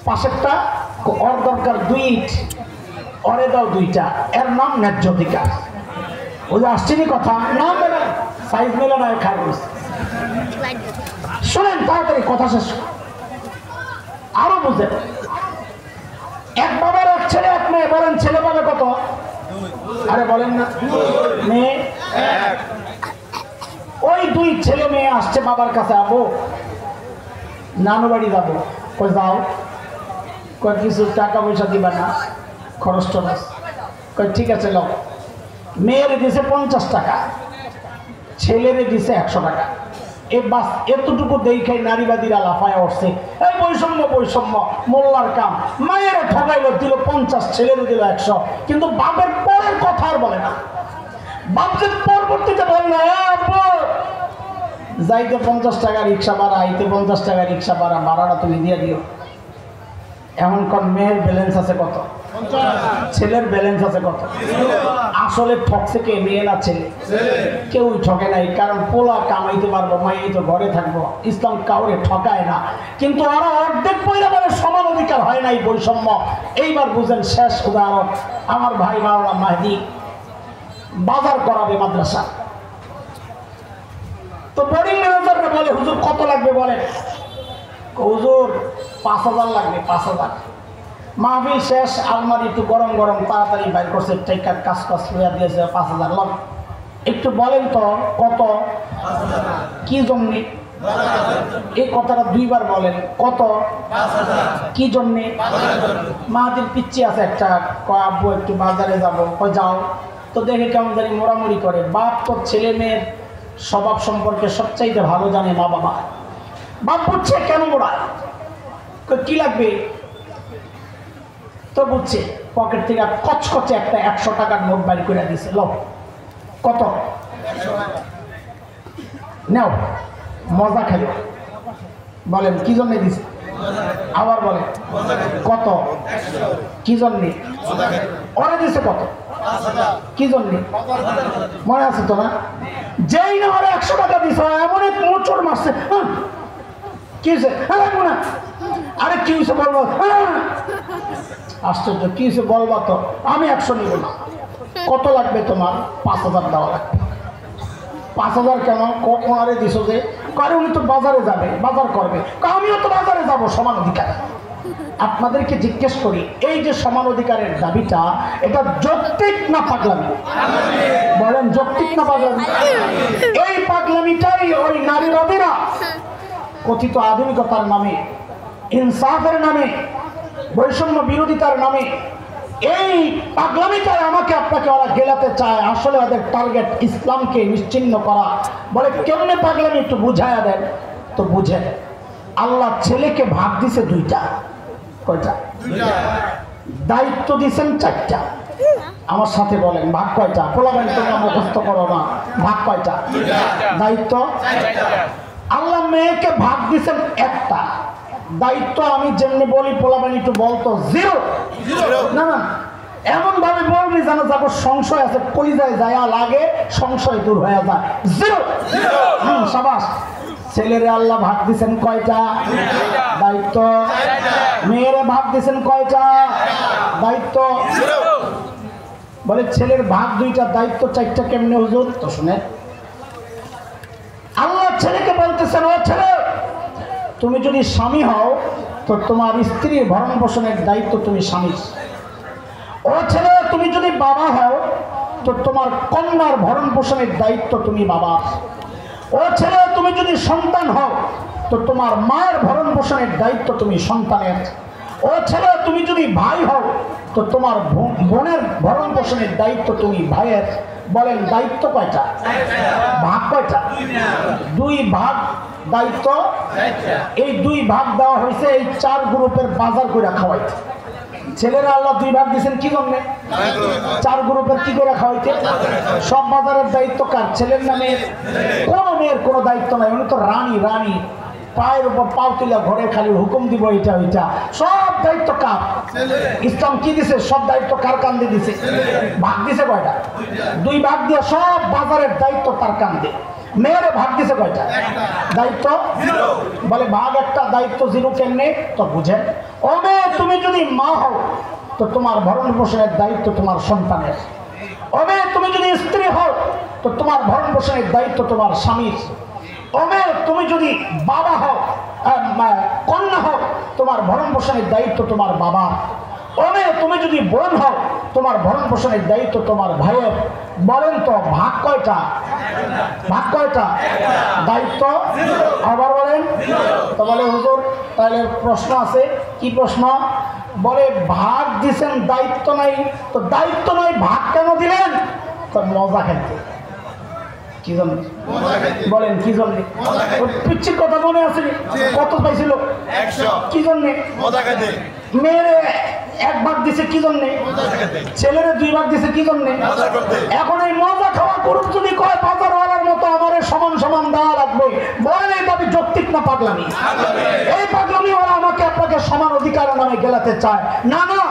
পাশেরটা ওর দরকার 2 ইট ওরে দাও 2টা এর নাম ন্যায্য অধিকার ওই আসছেনি কথা নাম মেলে সাইজ মেলে না খাই শোনেন তাড়াতাড়ি কথা শেষ আরো বুঝেন এক বাবার এক ছেলে এক মেয়ে বলেন ছেলে পাবে কত আরে বলেন না মেয়ে ওই 2 ছেলে মেয়ে আসছে বাবার কাছে আবো নানু বাড়ি যাবো কই যাও কই কিছু টাকা পয়সা দিবা না খরচ টরচ কই ঠিক আছে লও মেয়ের দিছে 50 টাকা ছেলেরে দিছে 100 টাকা এই বাস এতটুকু দেখাই নারীবাদীরা লাফায় উঠছে এই বৈষম্য বৈষম্য মোল্লার কাম মায়ের ঠকাইলো দিল 50 ছেলেরে দিল 100 কিন্তু বাপের পরের কথা আর বলে না বাপের পরবর্তীতে বলে না যাইতে 50 টাকা রিক্সা ভাড়া আইতে 50 টাকা রিক্সা ভাড়া ভাড়াটা তুমি দিয়ে দিও এখন কোন মেয়ের ব্যালেন্স আছে কত ছেলের ব্যালেন্স আছে কত আসলে ঠকছে কে মেয়ে না ছেলে কেউই ঠকে নাই কারণ পোলা কামাইতে পারবো মাই তো ঘরে থাকবো ইসলাম কাউরে ঠকায় না কিন্তু ওরা অর্ধেক পয়লা বলে সমান অধিকার হয় নাই বৈষম্য এইবার বুঝেন শেষ উদাহরণ আমার ভাই মাওলানা মাহদি বাজার করাবে মাদ্রাসা তো বোর্ডিং ম্যানেজাররা বলে হুজুর কত লাগবে বলে হুজুর 5000 লাগবে 5000 মাহফিল শেষ আলমারি একটু গরম গরম তাড়াতাড়ি বাইর করছে টাকার কাজ কাজ হইয়া দিয়েছে 5000 লন একটু বলেন তো কত কি জন্য এই কথাটা 2 বার বলেন কত কি জন্য মাহাদির পিচ্ছি আছে একটা কয় আব্বু একটু বাজারে যাবো কয় যাও তো দেখে কেমন জানি মোড়ামুড়ি করে বাপ তো ছেলে মেয়ের স্বভাব সম্পর্কে সবচাইতে ভালো জানে মা বাবা বাপ বুঝছে কেন মোড়ায় কি লাগবে তো বুঝছে পকেট থেকে কচকচে একটা 100 টাকার নোট বাইর করে দিয়েছে লো কত নাও মজা খেল। বলেন কি জন্য দিছে? আবার বলেন কত? কি জন্যে? ওরা দিছে কত? কি জন্যে? মনে আছে তো না? যেই না ওরা 100 টাকা দিছে এমন এক মোচড় মারছে। কি হয়েছে? আরে কি হয়েছে বলবো? আশ্চর্য, কি হয়েছে বলবা তো? আমি 100 নিব না। কত লাগবে তোমার? 5000 দেওয়া লাগবে। 5000 কেন? ওনারে দিছো যে? কারণ উনি তো বাজারে যাবে, বাজার করবে। আমিও তো বাজারে যাব, সমান অধিকার। আপনাদেরকে জিজ্ঞেস করি, এই যে সমান অধিকারের দাবিটা, এটা যৌক্তিক না পাগলামি? বলেন যৌক্তিক না পাগলামি? এই পাগলামিটাই ওই নারীবাদীরা কথিত আধুনিকতার নামে, ইনসাফের নামে, বৈষম্য বিরোধিতার নামে, এই পাগলামিটাই আমাকে আপনাকে ওরা গেলাতে চায়। আসলে ওদের টার্গেট ইসলামকে নিশ্চিহ্ন করা। বলে কেমনে পাগলামি একটু বুঝায়া দেন। তো বুঝেন, আল্লাহ ছেলেকে ভাগ দিছে 2টা। কয়টা? দায়িত্ব দিছেন 4টা। আমার সাথে বলেন ভাগ কয়টা? পোলাবেন তোমরা মুখস্থ করো না। ভাগ কয়টা? দায়িত্ব। আল্লাহ মেয়েকে ভাগ দিছেন 1টা। দায়িত্ব আমি যেমনি বলি পোলাবেন একটু বলতো 0। না না, এমন ভাবে বলবি যেন যাব সংশয় আছে, কলিজায় যায়া লাগে, সংশয় দূর হয়ে যায়। 0। সাবাস। ছেলেরে আল্লাহ ভাগ দিছেন কয়টা? দায়িত্ব। মেয়েরে ভাগ দিছেন কয়টা? দায়িত্ব। বলে ছেলের ভাগ 2টা, দায়িত্ব 4টা কেমনে হুজুর? তো শুনে, আল্লাহ ছেলেকে বলতেছেন, ও ছেলে, তুমি যদি স্বামী হও তো তোমার স্ত্রীর ভরণ পোষণের দায়িত্ব তুমি স্বামীর। ও ছেলে, তুমি যদি বাবা হও তো তোমার কন্যার ভরণ পোষণের দায়িত্ব তুমি বাবার। ও ছেলে, তুমি যদি সন্তান হও তো তোমার মায়ের ভরণ পোষণের দায়িত্ব তুমি সন্তানের। ও ছেলে, তুমি যদি ভাই হও তো তোমার বোনের ভরণ পোষণের দায়িত্ব তুমি ভাইয়ের। বলেন দায়িত্ব কয়টা? ভাগ কয়টা? 2 ভাগ দায়িত্ব। এই 2 ভাগ দেওয়া হয়েছে এই 4 গ্রুপের বাজার করে খাওয়াইতে। ছেলেরা আল্লাহ 2 ভাগ দিয়েছেন কি জন্যে? 4 গ্রুপের কি করে খাওয়াইতে? সব বাজারের দায়িত্ব কার? ছেলের নামে। কোন মেয়ের কোনো দায়িত্ব নাই। উনি তো রানী। রানী পায়ের উপর পাও তুলে ঘরে খালি হুকুম দিব, এটা ওইটা। সব দায়িত্ব কার? ইসলাম কি দিছে? সব দায়িত্ব কার কান্দে দিছে? ভাগ দিছে কয়টা? 2 ভাগ দিয়ে সব বাজারের দায়িত্ব তার কান্দে। মেয়েরে ভাগ দিছে কয়টা? দায়িত্ব 0। বলে ভাগ 1টা, দায়িত্ব 0 কেমনে? তো বুঝেন, ও মেয়ে, তুমি যদি মা হও তো তোমার ভরণ পোষণের দায়িত্ব তোমার সন্তানের। ও মেয়ে, তুমি যদি স্ত্রী হও তো তোমার ভরণ পোষণের দায়িত্ব তোমার স্বামীর। ও মেয়ে, তুমি যদি বাবা হও, কন্যা হও, তোমার ভরণ পোষণের দায়িত্ব তোমার বাবা। ও মেয়ে, তুমি যদি বোন হও তোমার ভরণ পোষণের দায়িত্ব তোমার ভাইয়ের। বলেন তো ভাগ কয়টা? ভাগ কয়টা? দায়িত্ব। আবার বলেন। তো বলে হুজুর তাহলে প্রশ্ন আছে। কি প্রশ্ন? বলে ভাগ দিছেন, দায়িত্ব নাই। তো দায়িত্ব নাই, ভাগ কেন দিলেন? তো মজা খাইতে। কি জন্য? বলেন কি জন্য? পিচ্ছির কথা মনে আছে? কত পাইছিল? 100। কি জন্যে? মেয়েরে 1 ভাগ দিছে কি জন্যে? ছেলেরে 2 ভাগ দিছে কি জন্যে? এখন এই মজা খাওয়া গ্রুপ যদি কয় বাজারওয়ালার মতো আমারে সমান সমান দেওয়া লাগবে, বলেন এই দাবি যৌক্তিক না পাগলামি? এই পাগলামি ওরা আমাকে আপনাকে সমান অধিকারের নামে গেলাতে চায়। না না,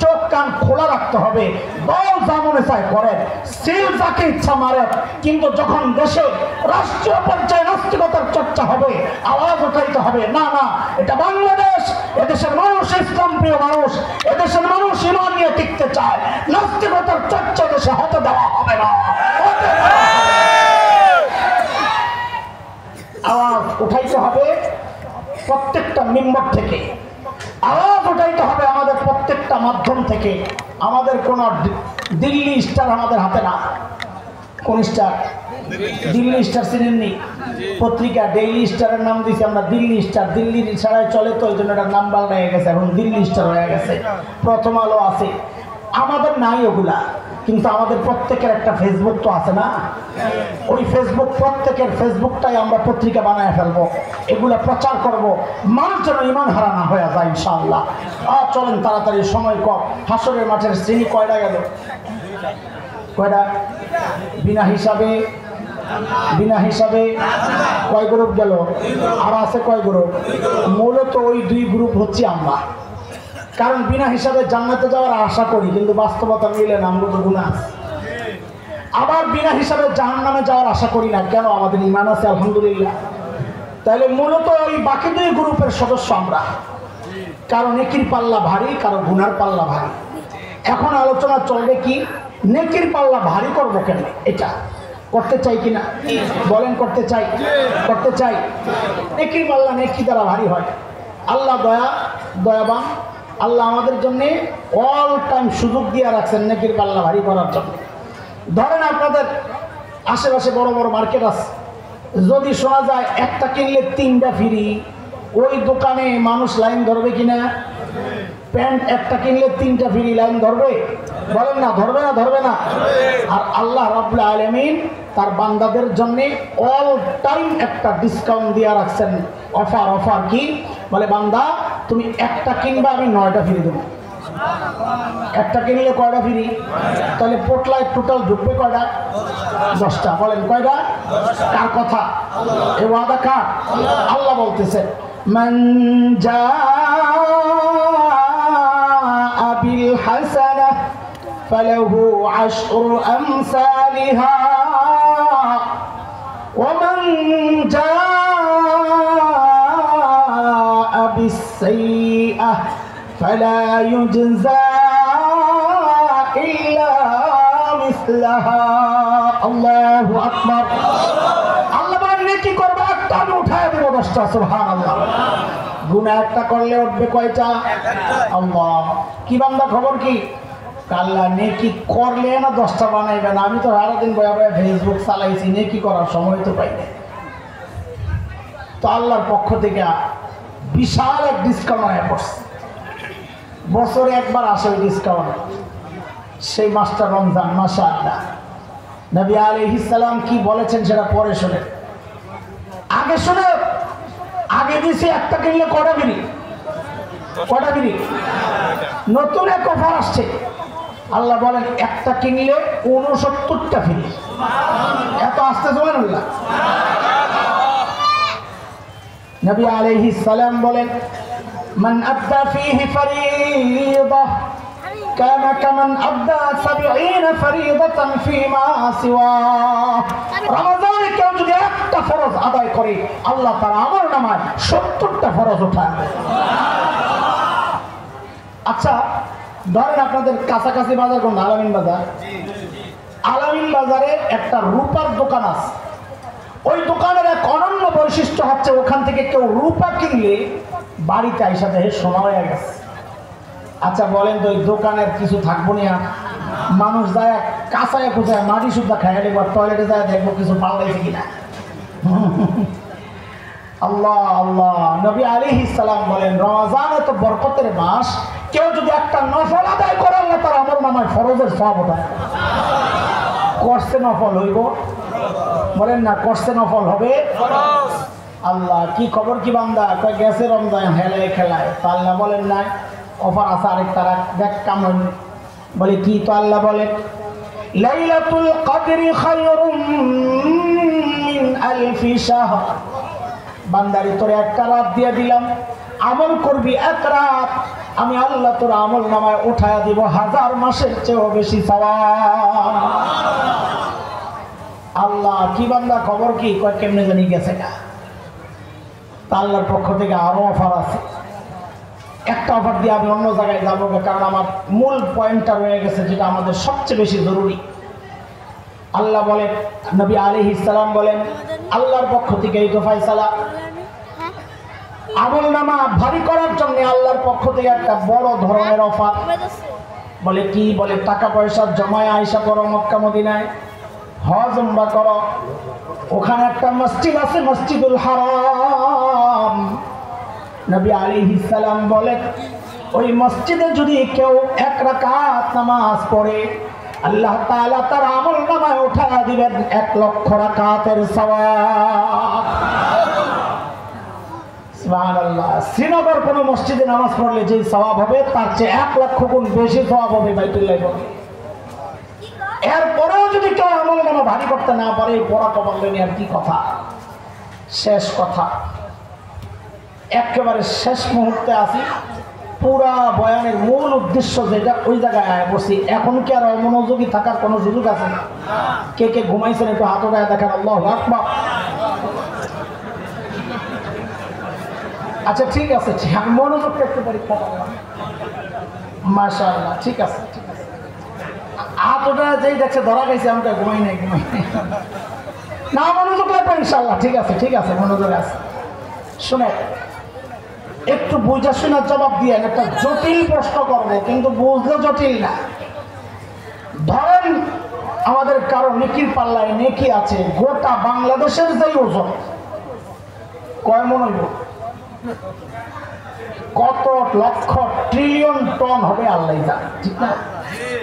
চোখ কান খোলা রাখতে হবে। দল যা মনে চায় করেন, সিল যাকে ইচ্ছা মারে, কিন্তু যখন দেশে রাষ্ট্রীয় পর্যায়ে নাস্তিকতার চর্চা হবে, আওয়াজ উঠাইতে হবে। না না, এটা বাংলাদেশ। এদেশের মানুষ ইসলাম প্রিয় মানুষ। এদেশের মানুষ ইমান নিয়ে টিকতে চায়। নাস্তিকতার চর্চা দেশে হতে দেওয়া হবে না। আওয়াজ উঠাইতে হবে প্রত্যেকটা মেম্বার থেকে। আওয়াজ উঠাইতে হবে আমাদের প্রত্যেকটা মাধ্যম থেকে। আমাদের কোন দিল্লি স্টার আমাদের হাতে না। কোন স্টার? দিল্লি স্টার চিনেননি? পত্রিকা ডেইলি স্টারের নাম দিয়েছি আমরা দিল্লি স্টার। দিল্লির ইশারায় চলে তো, এই জন্য এটার নাম পাল্টা হয়ে গেছে, এখন দিল্লি স্টার হয়ে গেছে। প্রথম আলো আছে, আমাদের নাই ওগুলা। কিন্তু আমাদের প্রত্যেকের একটা ফেসবুক তো আছে না? ওই ফেসবুক, প্রত্যেকের ফেসবুকটাই আমরা পত্রিকা বানায় ফেলবো, এগুলা প্রচার করব, মানুষ যেন ইমান হারা না হয়ে যায় ইনশাআল্লাহ। চলেন তাড়াতাড়ি, সময় কম। হাসরের মাঠের শ্রেণী কয়টা গেল? কয়টা? বিনা হিসাবে বিনা হিসাবে কয় গ্রুপ গেল? আর আছে কয় গ্রুপ? মূলত ওই দুই গ্রুপ হচ্ছে আমরা। কারণ বিনা হিসাবে জান্নাতে যাওয়ার আশা করি, কিন্তু বাস্তবতা মিলে না, আমরা তো গুনাহ। আবার বিনা হিসাবে জাহান্নামে যাওয়ার আশা করি না, কেন? আমাদের ঈমান আছে আলহামদুলিল্লাহ। তাহলে মূলত ওই বাকি দুই গ্রুপের সদস্য আমরা। কারো নেকির পাল্লা ভারী, কারো গুনার পাল্লা ভারী। এখন আলোচনা চলবে কি নেকির পাল্লা ভারী করবো কেন, এটা করতে চাই কিনা বলেন? করতে চাই, করতে চাই। নেকির পাল্লা নেকি দ্বারা ভারী হয়। আল্লাহ দয়াবান, আল্লাহ আমাদের জন্য অল টাইম সুযোগ দিয়ে রাখছেন নেকির পাল্লা ভারী করার জন্য। ধরেন আপনাদের আশেপাশে বড় বড় মার্কেট আছে, যদি শোনা যায় একটা কিনলে 3টা ফ্রি, ওই দোকানে মানুষ লাইন ধরবে কিনা? প্যান্ট একটা কিনলে 3টা ফ্রি, লাইন ধরবে? বলেন না, ধরবে না? ধরবে না? আর আল্লাহ রাব্বুল আলামিন তার বান্দাদের জন্য অল টাইম একটা ডিসকাউন্ট দিয়ে রাখছেন, অফার কি? বলে বান্দা তুমি একটা কিনবা, আমি 9টা ফ্রি দেবো। একটা কিনলে কয়টা ফ্রি? তাহলে পোটলায় টোটাল ঢুকবে কয়টা? 10টা। বলেন কয়টা? কার কথা? এ ওয়াদা কার? আল্লাহ বলতেছেন মান জাআ বিল হাসানাহ ফালাহু আশরু আমসালিহা ওয়া মান জাআ বিস সাইয়্যাহ فلا يجزى إلا مثلها الله أكبر আল্লাহ বলেন কি করবে? একটা আমি উঠায় দেব 10টা। সুবহানাল্লাহ। গুনাহ একটা করলে উঠবে কয়টা? আল্লাহ। কি বান্দা খবর কি? আল্লাহ নেকি করলে না 10টা বানাইবে না। আমি তো সারাদিন বয়া ফেসবুক চালাইছি, নেকি করার সময় তো পাই না। তো আল্লাহর পক্ষ থেকে বিশাল এক ডিসকাউন্ট হয়ে পড়ছে। বছরে একবার আসে ডিসকাউন্ট, সেই মাসটা রমজান। মাশাআল্লাহ। নবী আলাইহিস সালাম কি বলেছেন সেটা পরে শুনে, আগে শুনে। আগে দিয়েছে একটা কিনলে কয়টা ফ্রি? কয়টা ফ্রি? নতুন এক অফার আসছে। আল্লাহ বলেন একটা কিনলে 69টা ফ্রি। এত আসতে সুবহানাল্লাহ। নবী আলাইহিস সালাম বলেন من أدى فيه فريضة كان كمن أدى 70 فريضة فيما سواه। রমজানে কেউ যদি একটা ফরজ আদায় করে, আল্লাহ তার আমল নামায় 70টা ফরজ উঠায়। আচ্ছা ধরেন আপনাদের কাছাকাছি বাজার কোন? আলামিন বাজার। আলামিন বাজারে একটা রূপার দোকান আছে। ওই দোকানের এক অনন্য বৈশিষ্ট্য হচ্ছে, ওখান থেকে কেউ রূপা কিনলে বাড়িতে আইসা দেখে সোনা হয়ে গেছে। আচ্ছা বলেন তো ওই দোকানের কিছু থাকবো না? মানুষ যায় কাঁচায় কোথায় মাটি সুদ্ধা খাইয়া দেখবো, টয়লেটে যায় দেখবো কিছু পাল্টাইছে কিনা। আল্লাহ আল্লাহ। নবী আলাইহিস সালাম বলেন রমজান এত বরকতের মাস, কেউ যদি একটা নফল আদায় করে আল্লাহ তার আমল নামায় ফরজের সওয়াব ওঠায়। করছে নফল হইব? বলেন না, করছে নফল হবে। আল্লাহ কি খবর কি বান্দা? কয় গেছে রমজান হেলায় খেলায়। তো আল্লাহ বলেন না অফার আছে আরেকটা, দেখ কামন। বলে কি? তো আল্লাহ বলেন লাইলাতুল কদরি খায়রুম মিন আলফি শাহর। বান্দারি তোরে একটা রাত দিয়ে দিলাম, আমল করবি এক রাত, আমি আল্লাহ তোর আমল নামায় উঠায়া দিব 1000 মাসের চেয়েও বেশি সওয়াব। আল্লাহ কি বান্দা খবর কি? কয় কেমনে জানি গেছে না। আল্লাহর পক্ষ থেকে আরো অফার আছে। একটা অফার দিয়ে আমি অন্য জায়গায় যাবো, কারণ আমার মূল পয়েন্টটা রয়ে গেছে, যেটা আমাদের সবচেয়ে বেশি জরুরি। আল্লাহ বলেন, নবী আলাইহিস সালাম বলেন আল্লাহর পক্ষ থেকে এই তো ফয়সালা, আমল নামা ভারী করার জন্য আল্লাহর পক্ষ থেকে একটা বড় ধরনের অফার। বলে কি? বলে টাকা পয়সা জমায় আয়সা করো মক্কা মদিনায়, হজ উমরা করো। ওখানে একটা মসজিদ আছে, মসজিদুল হারাম। নবী আলাইহিস সালাম বলেন ওই মসজিদে যদি কেউ 1 রাকাত নামাজ পড়ে, আল্লাহ তাআলা তার আমল নামায় উঠায়া দিবেন 1 লক্ষ রাকাতের সওয়াব। সুবহানাল্লাহ। শ্রীনগর কোন মসজিদে নামাজ পড়লে যে সওয়াব হবে, তার চেয়ে 1 লক্ষ গুণ বেশি সওয়াব হবে বাইতুল্লাহ। এরপরেও যদি কেউ আমল নামা ভারী করতে না পারে, পড়া কপালে নিয়ে আর কি কথা। শেষ কথা, একেবারে শেষ মুহূর্তে আসি, পুরা বয়ানের মূল উদ্দেশ্য যেটা ওই জায়গায় আয় বসি। এখন কি আর অমনোযোগী থাকার কোনো সুযোগ আছে না? কে কে ঘুমাইছেন একটু হাত গায়ে দেখান, আল্লাহু আকবার। আচ্ছা ঠিক আছে, আমি মনোযোগটা একটু পরীক্ষা করলাম। মাশাআল্লাহ, ঠিক আছে ঠিক আছে। হাত ওটা যেই দেখছে ধরা গেছে, আমাকে ঘুমাই নাই না, মনোযোগ লাগবে ইনশাআল্লাহ। ঠিক আছে ঠিক আছে, মনোযোগ আছে। শুনে একটু বুঝা শোনার জবাব দিয়ে একটা জটিল প্রশ্ন করবো, কিন্তু বুঝলে জটিল না। ধরেন আমাদের কারো নেকির পাল্লায় নেকি আছে, গোটা বাংলাদেশের যেই ওজন কয় মন হইব? কত লক্ষ ট্রিলিয়ন টন হবে আল্লাহ জানে, ঠিক না?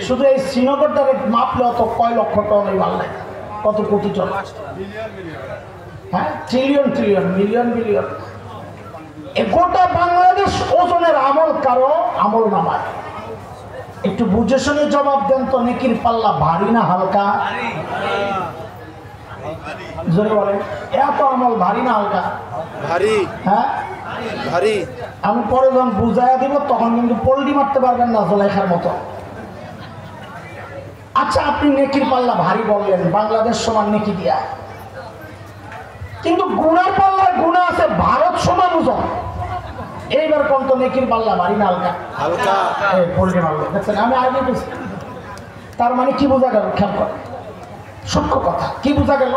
শুধু এই শ্রীনগরটারে মাপলে অত কয় লক্ষ টন হইব আল্লাহ, কত কোটি টন? হ্যাঁ, ট্রিলিয়ন ট্রিলিয়ন, মিলিয়ন বিলিয়ন। গোটা বাংলাদেশ ওজনের আমল কারো আমল নামায়। একটু বুঝে শুনে জবাব দেন তো, নেকির পাল্লা ভারী না হালকা? জোরে বলেন, এত আমল ভারী না হালকা? ভারী। হ্যাঁ ভারী। আমি পরে যখন বুঝাইয়া দিব তখন কিন্তু পল্টি মারতে পারবেন না জোলাইখার মতো। আচ্ছা, আপনি নেকির পাল্লা ভারী বললেন, বাংলাদেশ সমান নেকি দিয়া, কিন্তু গুনার পাল্লায় গুণা আছে ভারত সমান ওজন। এইবার কোন তো নেকির পাল্লা ভারী না হালকা? হালকা। এই পল্টি মারলো, দেখছেন? আমি আগে বুঝছি। তার মানে কি বোঝা গেল? খেয়াল করে, সূক্ষ্ম কথা। কি বোঝা গেল?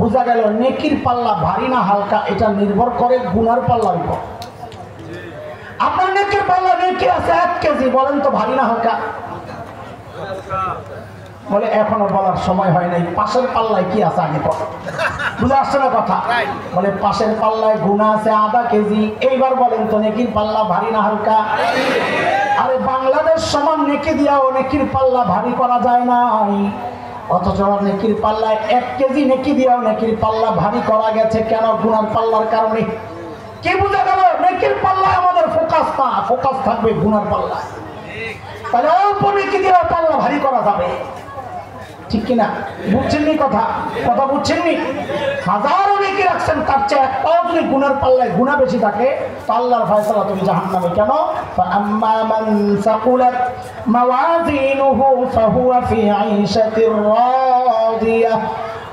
বোঝা গেল নেকির পাল্লা ভারী না হালকা এটা নির্ভর করে গুনার পাল্লার উপর। আপনার নেকির পাল্লা নেকি আছে 1 কেজি, বলেন তো ভারী না হালকা? বলে এখনো বলার সময় হয় নাই, পাশের পাল্লায় কি আছে আগে কর। বুঝে আসছে না কথা? বলে পাশের পাল্লায় গুনাহ আছে আধা কেজি। এইবার বলেন তো নেকির পাল্লা ভারী না হালকা? আরে বাংলাদেশ সমান নেকি দিয়াও নেকির পাল্লা ভারী করা যায় নাই, অথচ নেকির পাল্লায় 1 কেজি নেকি দিয়াও নেকির পাল্লা ভারী করা গেছে। কেন? গুনার পাল্লার কারণে। কি বুঝা গেল? নেকির পাল্লায় আমাদের ফোকাস না, ফোকাস থাকবে গুনার পাল্লায়। তাহলে অল্প নেকি দিয়েও পাল্লা ভারী করা যাবে, ঠিক কিনা? বুঝছেননি কথা? কথা বুঝছেননি? হাজারো নেকি রাখছেন, তার চেয়ে একটাও যদি গুনার পাল্লায় গুনাহ বেশি থাকে, আল্লাহর ফয়সালা তুমি জাহান্নামে। কেন? ফাআম্মা মান সাকুলাত মাওয়াজিনুহু ফাহুয়া ফি আইশাতির রাদিয়াহ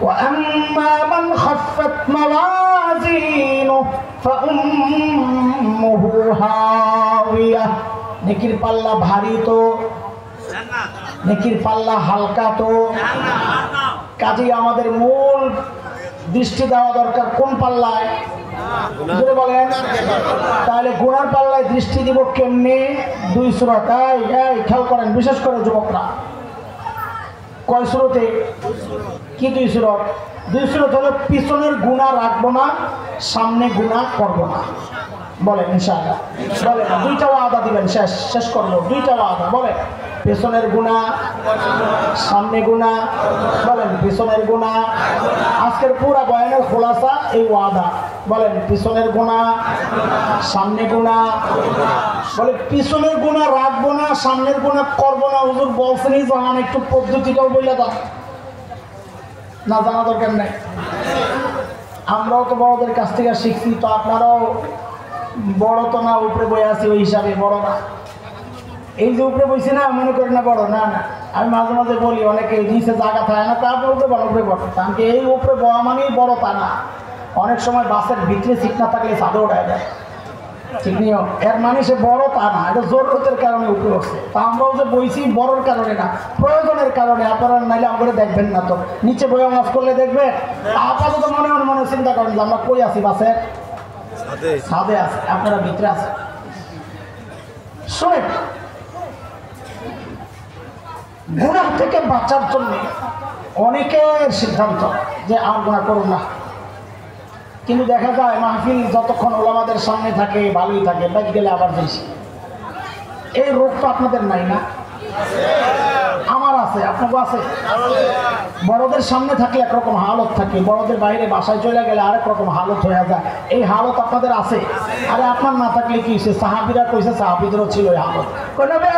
ওয়া আম্মা মান খাফফাত মাওয়াজিনুহু ফাউম্মুহু হাওিয়াহ। নেকির পাল্লা ভারী তো, নেকির পাল্লা হালকা তো। কাজেই আমাদের মূল দৃষ্টি দেওয়া দরকার কোন পাল্লায়? বলেন। তাহলে গুনার পাল্লায় দৃষ্টি দিব কেমনে? 2 সূরা। তাই খেয়াল করেন, বিশেষ করে যুবকরা। কয় সূরাতে? কি 2 সূরা? 2 সূরা হলো পিছনের গুনাহ রাখবো না, সামনে গুনাহ করবো না। বলেন ইনশাআল্লাহ। বলেন, 2টা ওয়াদা দিবেন। শেষ করলো, 2টা ওয়াদা। বলেন, পেছনের গুনাহ, সামনে গুনাহ। বলেন, পিছনের গুনাহ। আজকের পুরা বয়ানের খোলাসা এই ওয়াদা। বলেন, পিছনের গুনাহ, সামনে গুনাহ। বলে পিছনের গুনাহ রাখবো না, সামনের গুনাহ করবো না। হুজুর বলছেনই যখন, একটু পদ্ধতিটাও বলে দাও না, জানা দরকার নাই। আমরাও তো বড়দের কাছ থেকে শিখছি, তো আপনারাও বড় তো না, উপরে বই আছি ওই হিসাবে বড় না। এই যে উপরে বইছি না, মনে করি না বড়, না না। আমি মাঝে মাঝে বলি, অনেকে নিচে জায়গা থাকে না, তারপর উপরে বড়, উপরে বড়। কারণ এই উপরে বড় মানেই বড় তা না। অনেক সময় বাসের ভিতরে সিট না থাকলে ছাদে ওঠায় যায়, ঠিক নিয়ম। এর মানে সে বড় তা না, এটা জরুরতের কারণে উপরে উঠছে। তা আমরাও যে বইছি বড়র কারণে না, প্রয়োজনের কারণে। আপনারা নাইলে আমাদের দেখবেন না, তো নিচে বই মাফ করলে দেখবেন। আপাতত মনে মনে চিন্তা করেন যে আমরা কই আছি? বাসের ছাদে আছে, আপনারা ভিতরে আছে। শোনেন, গুনাহ থেকে বাঁচার জন্য অনেকের সিদ্ধান্ত যে আর গুনাহ করুন না। কিন্তু দেখা যায় মাহফিল যতক্ষণ ওলামাদের সামনে থাকে ভালোই থাকে, বাদ গেলে আবার বেশি। এই রোগ তো আপনাদের নাই না? আমার আছে, আপনাকে আছে। বড়দের সামনে থাকলে একরকম হালত থাকে, বড়দের বাইরে বাসায় চলে গেলে আরেক রকম হালত হয়ে যায়। এই হালত আপনাদের আছে। আরে আপনার না থাকলে কি হয়েছে? সাহাবীরা কইছে, সাহাবীদেরও ছিল এই হালত।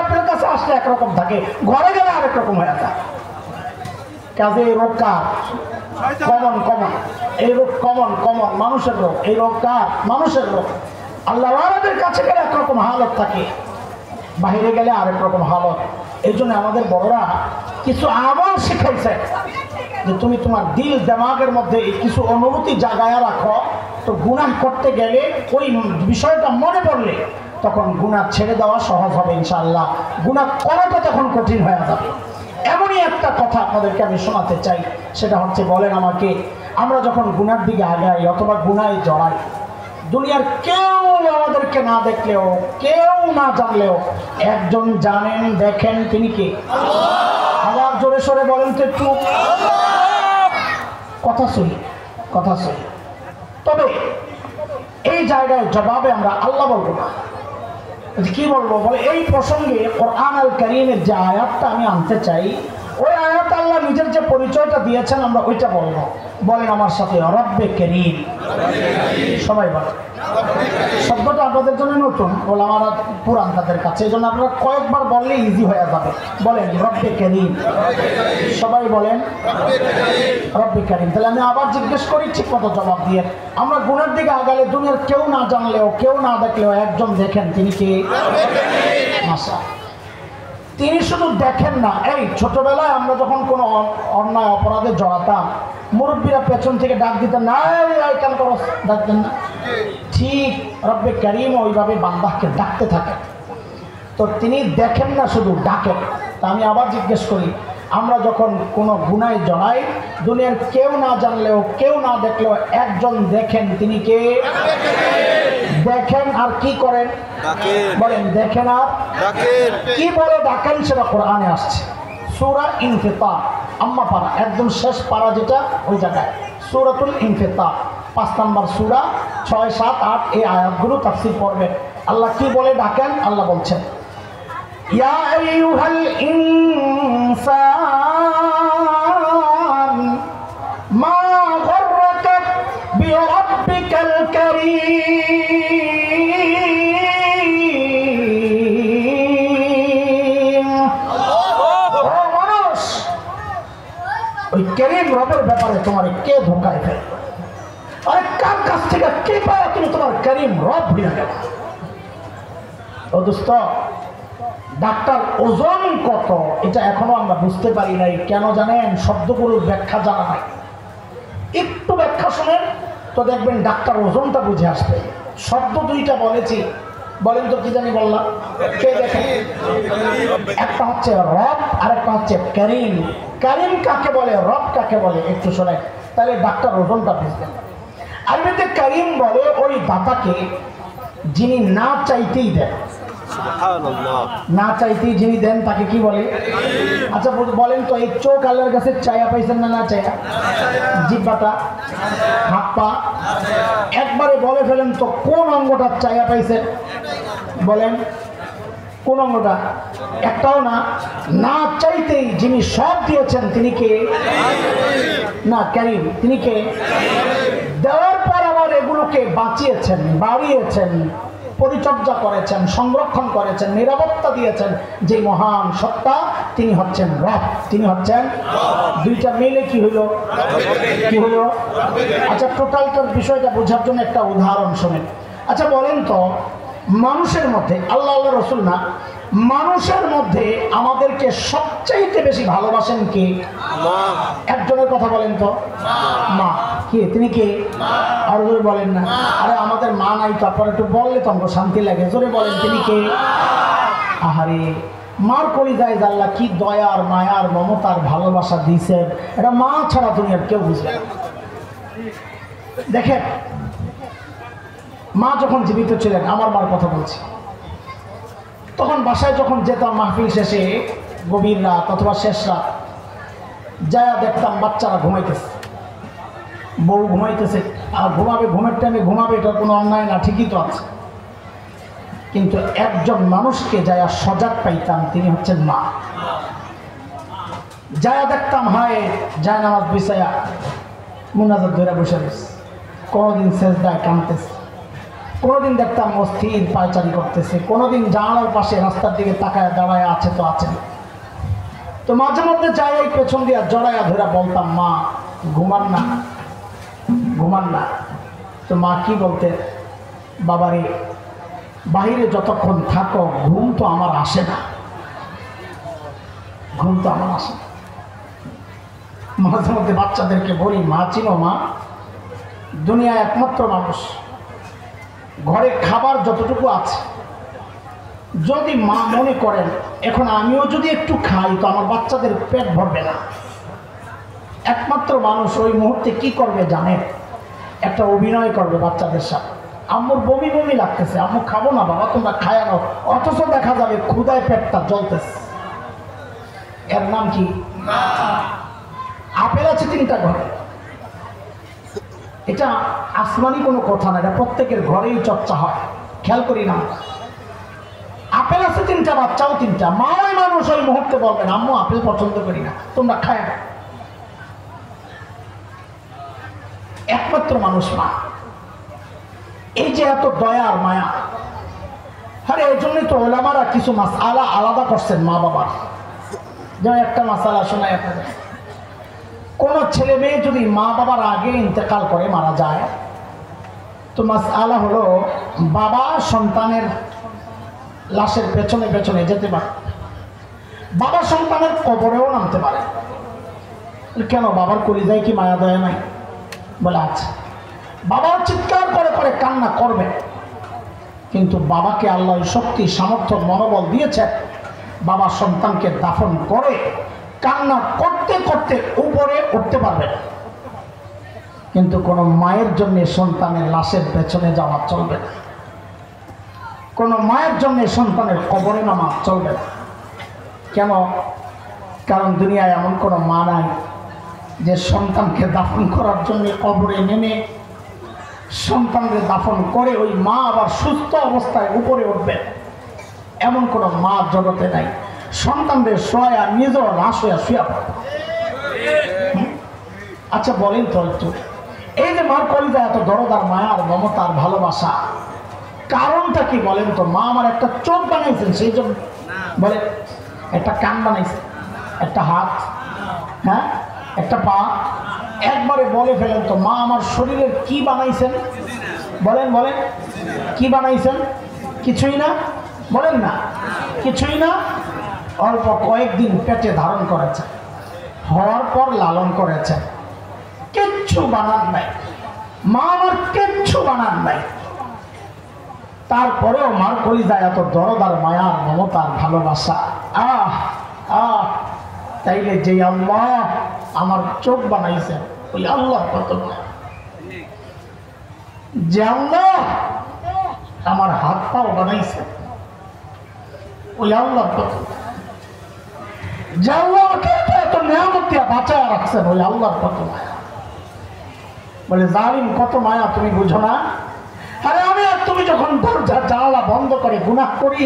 আপনার কাছে আসলে একরকম থাকে, ঘরে গেলে আরেক রকম হয়ে যায়। কাজে এই রোগ কার? কমন এই রোগ কমন মানুষের রোগ। এই রোগ কার? মানুষের রোগ। আল্লাহওয়ালাদের কাছে গেলে একরকম হালত থাকে, বাহিরে গেলে আরেক রকম হালত। এই জন্য আমাদের বড়রা কিছু আমল শিখাইছে যে তুমি তোমার দিল দিমাগের মধ্যে কিছু অনুভূতি জাগায়া রাখো, তো গুনাহ করতে গেলে ওই বিষয়টা মনে পড়লে তখন গুনাহ ছেড়ে দেওয়া সহজ হবে ইনশাআল্লাহ, গুনাহ করাটা তখন কঠিন হয়ে যাবে। এমনই একটা কথা আপনাদেরকে আমি শোনাতে চাই, সেটা হচ্ছে, বলেন আমাকে, আমরা যখন গুনার দিকে আগাই অথবা গুনায় জড়াই, দুনিয়ার কেউ আমাদেরকে না দেখলেও, কেউ না জানলেও একজন জানেন, দেখেন, তিনি কে? আবার জোরে সোরে বলেন তো একটু। কথা শুনি। তবে এই জায়গায় জবাবে আমরা আল্লাহ বলবো না, কি বলবো? বলে এই প্রসঙ্গে কোরআন আল কারীমের যে আয়াতটা আমি আনতে চাই, ওই আয়াত আল্লাহ নিজের যে পরিচয়টা দিয়েছেন আমরা ওইটা বলবো। বলেন আমার সাথে, রব্বে কারীম। সবাই বলেন। শব্দটা আপনাদের জন্য নতুন, বলে আমার পুরান তাদের কাছে, এই জন্য আপনারা কয়েকবার বললে ইজি হয়ে যাবে। বলেন রব্বে কারীম। সবাই বলেন রব্বে কারীম। তাহলে আমি আবার জিজ্ঞেস করি, ঠিক মতো জবাব দিয়ে। আমরা গুণের দিকে আগালে দুনিয়ার কেউ না জানলেও, কেউ না দেখলেও একজন দেখেন, তিনি কে? মাশা। তিনি শুধু দেখেন না, এই ছোটবেলায় আমরা যখন কোনো অন্যায় অপরাধে জড়াতাম, মুরব্বীরা পেছন থেকে ডাক দিতেন না, কেন করো, ডাকতেন না? ঠিক রব্বে কারীম ওইভাবে বান্দাকে ডাকতে থাকেন। তো তিনি দেখেন না, শুধু ডাকেন। তা আমি আবার জিজ্ঞেস করি, আমরা যখন কোনো গুনায় জড়াই, দুনিয়ার কেউ না জানলেও, কেউ না দেখলেও একজন দেখেন, তিনি কে? দেখেন আর কি করেন? বলেন দেখেন আর কি বলে ডাকেন, সেটা কোরআনে আসছে। সূরা ইনফিতার, আম্মা পারা, একদম শেষ পারা যেটা, ওই জায়গায় সূরাতুল ইনফিতার 5 নম্বর সূরা, 6, 7, 8 এই আয়াতগুলো তাফসীর করবেন। আল্লাহ কি বলে ডাকেন? আল্লাহ বলছেন, ইয়া আইয়ুহাল ইনসান মা গররাকা বিরাব্বিকাল কারীম। ও মানুষ, ওই কারীম রবের ব্যাপারে তোমার কে ধোঁকায় ফেলে? আরে কার কাছ থেকে কে পায় তুমি তোমার কারীম রব হয়ে গেল? ও দোস্ত, ডাক্তার ওজন কত এটা এখনো আমরা বুঝতে পারি নাই। কেন জানেন? শব্দগুলোর ব্যাখ্যা জানা নাই। একটু ব্যাখ্যা শুনেন তো দেখবেন ডাক্তার ওজনটা বুঝে আসবে। শব্দ দুইটা বলেছি, বলেন তো কি জানি বললাম? কে দেখেন? একটা হচ্ছে রব আর একটা হচ্ছে কারীম। কারীম কাকে বলে, রব কাকে বলে একটু শোনেন, তাহলে ডাক্তার ওজনটা বুঝবেন। আরবিতে কারীম বলে ওই দাতাকে যিনি না চাইতেই দেন। না চাইতেই যিনি দেন তাকে কি বলে? আচ্ছা বলেন তো, এই চোখ আল্লাহর কাছে চাইয়া পাইছেন না? না চাইয়া? জিহ্বাটা, হাত পা, একবারে বলে ফেলেন তো কোন অঙ্গটা চাইয়া পাইছেন? বলেন কোন অঙ্গটা? একটাও না। না চাইতেই যিনি সব দিয়েছেন তিনি কে? না, কারীম। তিনি কে? দেওয়ার পর আবার এগুলোকে বাঁচিয়েছেন, বাড়িয়েছেন, পরিচর্যা করেছেন, সংরক্ষণ করেছেন, নিরাপত্তা দিয়েছেন যে মহান সত্তা, তিনি হচ্ছেন রব। তিনি হচ্ছেন, দুইটা মিলে কি হলো? কি হলো? আচ্ছা, টোটালটার বিষয়টা বোঝার জন্য একটা উদাহরণ শোনেন। আচ্ছা বলেন তো, মানুষের মধ্যে, আল্লাহ রাসূল না, মানুষের মধ্যে আমাদেরকে সবচাইতে বেশি ভালোবাসেন কে? একজনের কথা বলেন তো। মা। কে? তিনি কে? আর জোরে বলেন না। আরে আমাদের মা নাই, তারপর একটু বললে তো আমাকে শান্তি লাগে। জোরে বলেন তিনি কে? আহারে, মার কলিজায় আল্লাহ কি দয়ার, মায়ার, মমতার ভালোবাসা দিয়েছেন, এটা মা ছাড়া দুনিয়ার কেউ বুঝবে না। দেখেন, মা যখন জীবিত ছিলেন, আমার মার কথা বলছি, তখন বাসায় যখন যেতাম মাহফিল শেষে, গভীর রাত অথবা শেষ রাত, যা দেখতাম বাচ্চারা ঘুমাইতেছে, বউ ঘুমাইতেছে। আর ঘুমাবে, ঘুমের টাইমে ঘুমাবে, এটা কোনো অন্যায় না, ঠিকই তো আছে। কিন্তু একজন মানুষকে যায়া সজাগ পাইতাম, তিনি হচ্ছেন মা। যায়া দেখতাম হায় যায় নামাজ বিছায়া মুনাজাত ধরে বসে রয়েছে, কোনোদিন সেজদায় কাঁদতেছে, কোনোদিন দেখতাম অস্থির পায়চারি করতেছে, কোনোদিন জানালার পাশে রাস্তার দিকে তাকায় দাঁড়ায় আছে তো আছে। তো তো মাঝে মধ্যে যাই এই পেছন দিয়া জড়াইয়া ধরে বলতাম, মা ঘুমান না, ঘুমান না। তো মা কি বলতে, বাবারে বাহিরে যতক্ষণ থাকো ঘুম তো আমার আসে না, ঘুম তো আমার আসে না। মাঝে মধ্যে বাচ্চাদেরকে বলি, মা চিনো মা, দুনিয়ায় একমাত্র মানুষ, ঘরে খাবার যতটুকু আছে যদি মা মনে করেন এখন আমিও যদি একটু খাই তো আমার বাচ্চাদের পেট ভরবে না, একমাত্র মানুষ ওই মুহূর্তে কি করবে জানেন? একটা অভিনয় করবে বাচ্চাদের সাথে, আম্মুর বমি বমি লাগতেছে, আম্মু খাবো না বাবা, তোমরা খায় নাও, অথচ দেখা যাবে ক্ষুধায় পেটটা জ্বলতেছে। এর নাম কি? আপেল আছে 3টা ঘরে, এটা আসমানি কোনো কথা না, এটা প্রত্যেকের ঘরেই চর্চা হয়, খেয়াল করি না। আপেল আছে 3টা, বাচ্চাও 3টা, মা ওই মানুষ ওই মুহূর্তে বলবেন আম্মু আপেল পছন্দ করি না, তোমরা খায় না। একমাত্র মানুষ মা। এই যে এত দয়া আর মায়া, আরে এই জন্যই তো ওলামারা কিছু মাসআলা আলাদা করছেন মা বাবার। যেমন একটা মাসআলা শোনায় আপনাদের, কোন ছেলে মেয়ে যদি মা বাবার আগে ইন্তেকাল করে মারা যায়, তো মাসআলা হলো বাবা সন্তানের লাশের পেছনে পেছনে যেতে পারে, বাবা সন্তানের কবরেও নামতে পারে। কেন? বাবার কলিজায় কি মায়া দয়া নাই? বলে আছে। বাবার চিৎকার করে করে কান্না করবে, কিন্তু বাবাকে আল্লাহ শক্তি সামর্থ্য মনোবল দিয়েছে, বাবা সন্তানকে দাফন করে কান্না করতে করতে উপরে উঠতে পারবে না। কিন্তু কোনো মায়ের জন্য সন্তানের লাশের পেছনে যাওয়া চলবে না, কোনো মায়ের জন্য সন্তানের কবরে নামা চলবে না। কেন? কারণ দুনিয়ায় এমন কোনো মা নাই যে সন্তানকে দাফন করার জন্য কবরে নেমে সন্তানকে দাফন করে ওই মা আবার সুস্থ অবস্থায় উপরে উঠবে, এমন কোনো মা জগতে নাই। সন্তানদের শোয়া নিজেও লাশ হইয়া শুয়া পড়ে। আচ্ছা বলেন তো একটু, এই যে মার কলিজা এত দরদার মায়া আর মমতা আর ভালোবাসা, কারণটা কি বলেন তো? মা আমার একটা চোখ বানাইছেন সেই জন্য বলে, একটা কান বানাইছে, একটা হাত, হ্যাঁ একটা পা, একবারে বলে ফেলেন তো মা আমার শরীরের কি বানাইছেন? বলেন বলেন, কি বানাইছেন? কিছুই না, বলেন না, কিছুই না। অল্প কয়েকদিন পেটে ধারণ করেছে, হওয়ার পর লালন করেছে, কিচ্ছু বানান নাই মা আমার, কিচ্ছু বানান নাই। তারপরেও মার কলিজায় এত দরদার মায়ার মমতার ভালোবাসা। আহ আহ তাইলে যে আল্লাহ আমার চোখ বানাইছে ওই আল্লাহ কত, যে আল্লাহ আমার হাত পাও বানাইছে ওই আল্লাহ কত, যে আল্লাহ এত নিয়ামত দিয়া বাঁচায় রাখছেন ওই আল্লাহর কত মায়া। বলে জালিম কত মায়া তুমি বুঝো না? আরে আমি আর তুমি যখন দরজা জানালা বন্ধ করে গুনাহ করি,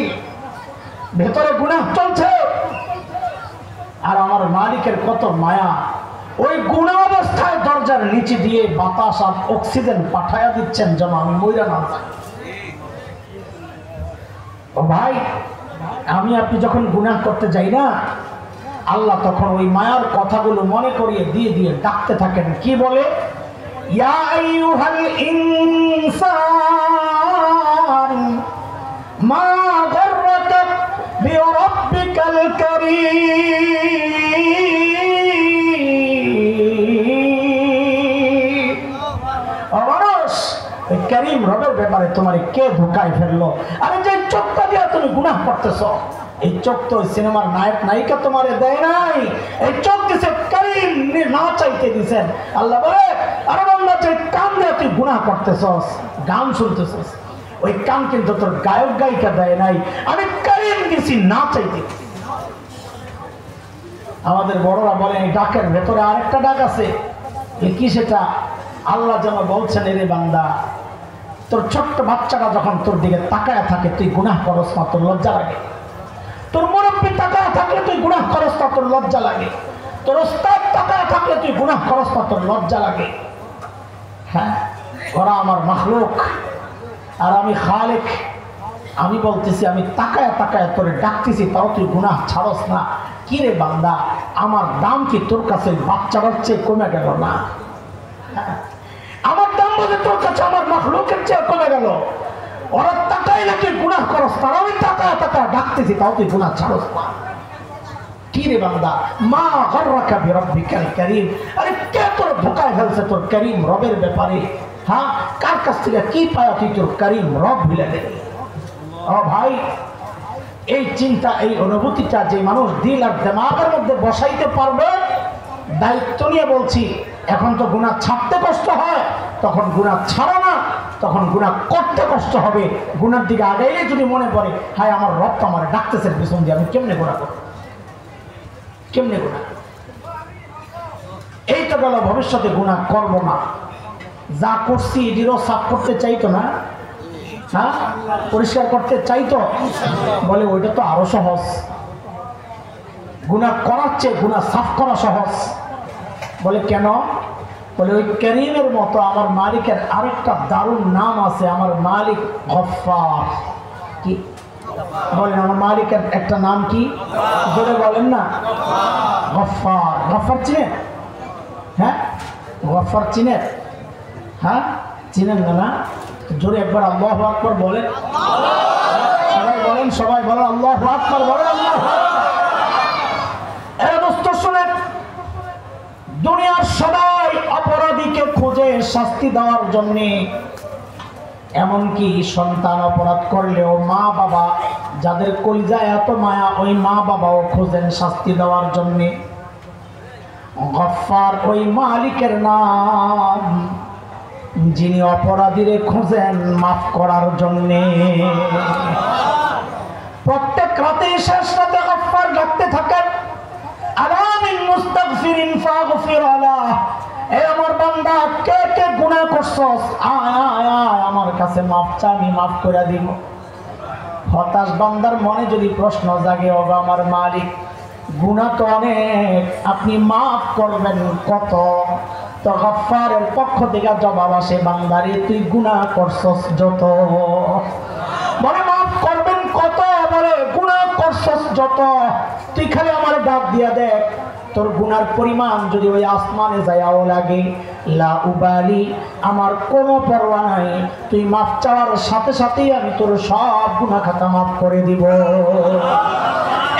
ভেতরে গুনাহ চলছে, আর আমার মালিকের কত মায়া, ওই গুনাহ অবস্থায় দরজার নিচে দিয়ে বাতাস আর অক্সিজেন পাঠায়া দিচ্ছেন যেন আমি মইরা না যাই। ও ভাই, আমি আপনি যখন গুনাহ করতে যাই না, আল্লাহ তখন ওই মায়ার কথাগুলো মনে করিয়ে দিয়ে দিয়ে ডাকতে থাকেন। কি বলে? ইয়া আইয়ুহাল ইনসান মা গাররাকা বিরাব্বিকাল কারীম। মানুষ, ওই কারীম রবের ব্যাপারে তোমার কে ধোঁকায় ফেললো? আরে যে চোখটা দিয়ে তুমি গুনাহ করতেছ, এই চোখ তো সিনেমার নায়ক নায়িকা তোমারে দেয় নাই, এই চোখ দিছে কারীম না চাইতে দিছেন। আল্লাহ বলে, আরে বান্দা যে কান দিয়ে তুই গুনাহ করতেছস, গান শুনতেছস, ওই কান কিন্তু তোর গায়ক গায়িকা দেয় নাই, আমি কারীম দিছি না চাইতে। আমাদের বড়রা বলেন এই ডাকের ভেতরে আরেকটা ডাক আছে। কি সেটা? আল্লাহ যেন বলছেন, এরে বান্দা, তোর ছোট্ট বাচ্চাটা যখন তোর দিকে তাকায় থাকে তুই গুনাহ করস না, তোর লজ্জা লাগে। তোর মুরব্বী তাকায় থাকলে তুই গুনাহ করস না, তোর লজ্জা লাগে। তোর ওস্তাদ তাকায় থাকলে তুই গুনাহ করস না, তোর লজ্জা লাগে। হ্যাঁ, ওরা আমার মাখলুক আর আমি খালিক, আমি বলতেছি আমি তাকায় তাকায় তোরে ডাকতেছি, তাও তুই গুনাহ ছাড়স না। কি রে বান্দা, আমার দাম কি তোর কাছে বাচ্চার চেয়ে কমে গেল না? আমার দাম বলে তোর কাছে আমার মাখলুকের চেয়ে কমে গেল? ওরা তাকায় না তুই গুনাহ করস, তারা আমি তাকায় তাকায় ডাকতেছি, তাও তুই গুনাহ ছাড়স না। কি রে বান্দা, মা গররাকা বিরব্বিকাল কারীম, আরে কে তোর ধোকায় ফেলছে তোর করিম রবের ব্যাপারে? হ্যাঁ, কার কাছ থেকে কি পায় তুই তোর করিম রব ভুলে গেলি? ও ভাই, এই চিন্তা, এই অনুভূতিটা যে মানুষ দিল আর দিমাগের মধ্যে বসাইতে পারবে, দায়িত্ব নিয়ে বলছি, এখন তো গুনাহ ছাড়তে কষ্ট হয়, তখন গুনাহ ছাড়ো না, তখন গুনাহ করতে কষ্ট হবে। গুনার দিকে আগাইলে যদি মনে পড়ে, হায় আমার রব তো আমার ডাকতেছে পিছন দিয়ে, আমি কেমনে গুনাহ করব, কেমনে গুনাহ? এই তো গেল ভবিষ্যতে গুনাহ করব না। যা করছি এটিরও সাফ করতে চাইতো না, হ্যাঁ, পরিষ্কার করতে চাইতো, বলে ওইটা তো আরো সহজ। গুনাহ করার চেয়ে গুনাহ সাফ করা সহজ। বলে কেন? বলে ওই করিমের মতো আমার মালিকের আরেকটা দারুণ নাম আছে, আমার মালিক গফফার। কি বলেন, আমার মালিকের একটা নাম কি? জোরে বলেন না, গফফার। গফফার চিনেন? হ্যাঁ, গফফার চিনেন? হ্যাঁ, চিনেন না? না জোরে একবার আল্লাহু আকবার বলেন, সবাই বলেন, সবাই বলেন আল্লাহু আকবার বলেন। আল্লাহু আকবার। দোস্ত শুনেন, দুনিয়ার সবাই অপরাধীকে খুঁজে শাস্তি দেওয়ার জন্য, এমনকি সন্তান অপরাধ করলেও মা বাবা যাদের কলিজায় এত মায়া, ওই মা বাবাও খোঁজেন শাস্তি দেওয়ার জন্য। গফফার ওই মালিকের নাম, যিনি অপরাধীরে খোঁজেন মাফ করার জন্যে। প্রত্যেক রাতে, শেষ রাতে গফফার ডাকতে থাকেন, আলা মিন মুস্তাগফিরিন ফাগফির আলাহ, এ আমার বান্দা, কে কে গুনাহ করছস, আয় আয় আয় আমার কাছে মাফ চা, আমি মাফ করে দিব। হতাশ বান্দার মনে যদি প্রশ্ন জাগে, ও আমার মালিক, গুনাহ তো অনেক, আপনি মাফ করবেন কত? তো গফফারের পক্ষ থেকে জবাব আসে, বান্দারে তুই গুনাহ করছস যত। বলে মাফ করবেন কত? বলে গুনাহ করছস যত, তুই খালি আমার ডাক দিয়া দেখ, তোর গুনার পরিমাণ যদি ওই আসমানে যায়াও লাগে, লা উবালি, আমার কোনো পরোয়া নাই, তুই মাফ চাওয়ার সাথে সাথেই আমি তোর সব গুনাহ খাতা মাফ করে দিব।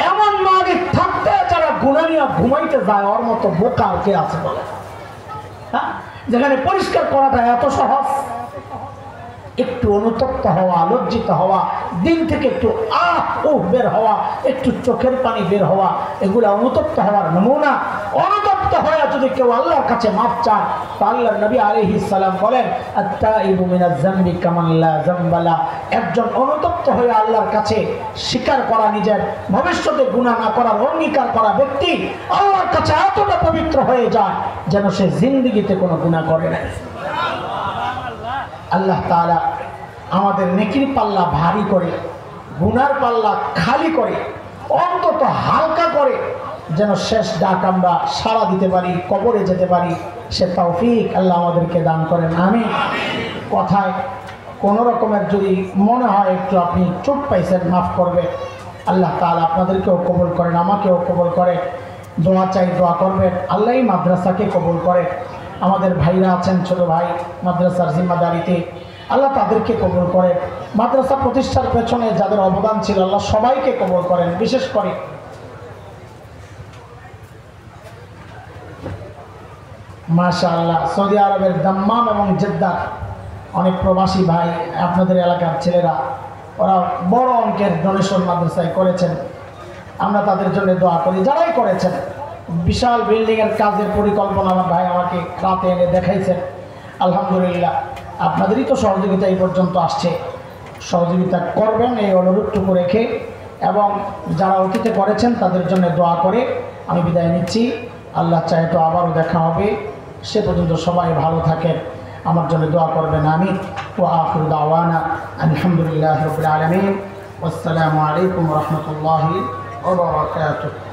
এমন মালিক থাকতে যারা গুনাহ নিয়ে ঘুমাইতে যায়, ওর মতো বোকা কে আছে বলে? হ্যাঁ, যেখানে পরিষ্কার করাটা এত সহজ। একটু অনুতপ্ত হওয়া, লজ্জিত হওয়া, দিল থেকে একটু বের হওয়া, একটু চোখের পানি বের হওয়া, এগুলা অনুতপ্ত হওয়ার নমুনা। অনুতপ্ত হয়ে যদি কেউ আল্লাহর কাছে মাফ চায়, তো আল্লাহর নবী আলাইহিস সালাম বলেন, আত-তাইবু মিনাজ যামবি কামান লা যামবা লা, একজন অনুতপ্ত হয়ে আল্লাহর কাছে স্বীকার করা, নিজের ভবিষ্যতে গুনাহ না করার অঙ্গীকার করা ব্যক্তি আল্লাহর কাছে এতটা পবিত্র হয়ে যায় যেন সে জিন্দেগিতে কোনো গুনাহ করে না। আল্লাহ তাআলা আমাদের নেকির পাল্লা ভারী করে, গুনার পাল্লা খালি করে, অন্তত হালকা করে, যেন শেষ ডাক আমরা সাড়া দিতে পারি, কবরে যেতে পারি, সে তৌফিক আল্লাহ আমাদেরকে দান করেন। আমিন। কথায় কোনো রকমের যদি মনে হয় একটু আপনি চুপ পাইছেন, মাফ করবে। আল্লাহ তাআলা আপনাদেরকেও কবুল করেন, আমাকেও কবুল করে। দোয়া চাই, দোয়া করবেন, আল্লাহই মাদ্রাসাকে কবুল করে। আমাদের ভাইরা আছেন, ছোট ভাই মাদ্রাসার জিম্মাদারিতে, আল্লাহ তাদেরকে কবুল করে। মাদ্রাসা প্রতিষ্ঠার পেছনে যাদের অবদান ছিল, আল্লাহ সবাইকে কবুল করেন। বিশেষ করে মাশাআল্লাহ সৌদি আরবের দাম্মাম এবং জেদ্দার অনেক প্রবাসী ভাই, আপনাদের এলাকার ছেলেরা, ওরা বড় অঙ্কের ডোনেশন মাদ্রাসায় করেছেন। আমরা তাদের জন্য দোয়া করি, যারাই করেছেন। বিশাল বিল্ডিংয়ের কাজের পরিকল্পনা আমার ভাই আমাকে রাতে এনে দেখাইছেন। আলহামদুলিল্লাহ, আপনাদেরই তো সহযোগিতা এই পর্যন্ত আসছে, সহযোগিতা করবেন এই অনুরোধটুকু রেখে, এবং যারা অতীতে করেছেন তাদের জন্য দোয়া করে আমি বিদায় নিচ্ছি। আল্লাহ চাহে তো আবারও দেখা হবে, সে পর্যন্ত সবাই ভালো থাকেন, আমার জন্য দোয়া করবেন। আমিন। ওয়া আখিরু দাওয়ানা আলহামদুলিল্লাহি রাব্বিল আলামিন। আসসালামু আলাইকুম ওয়া রাহমাতুল্লাহি ওয়া বারাকাতুহু।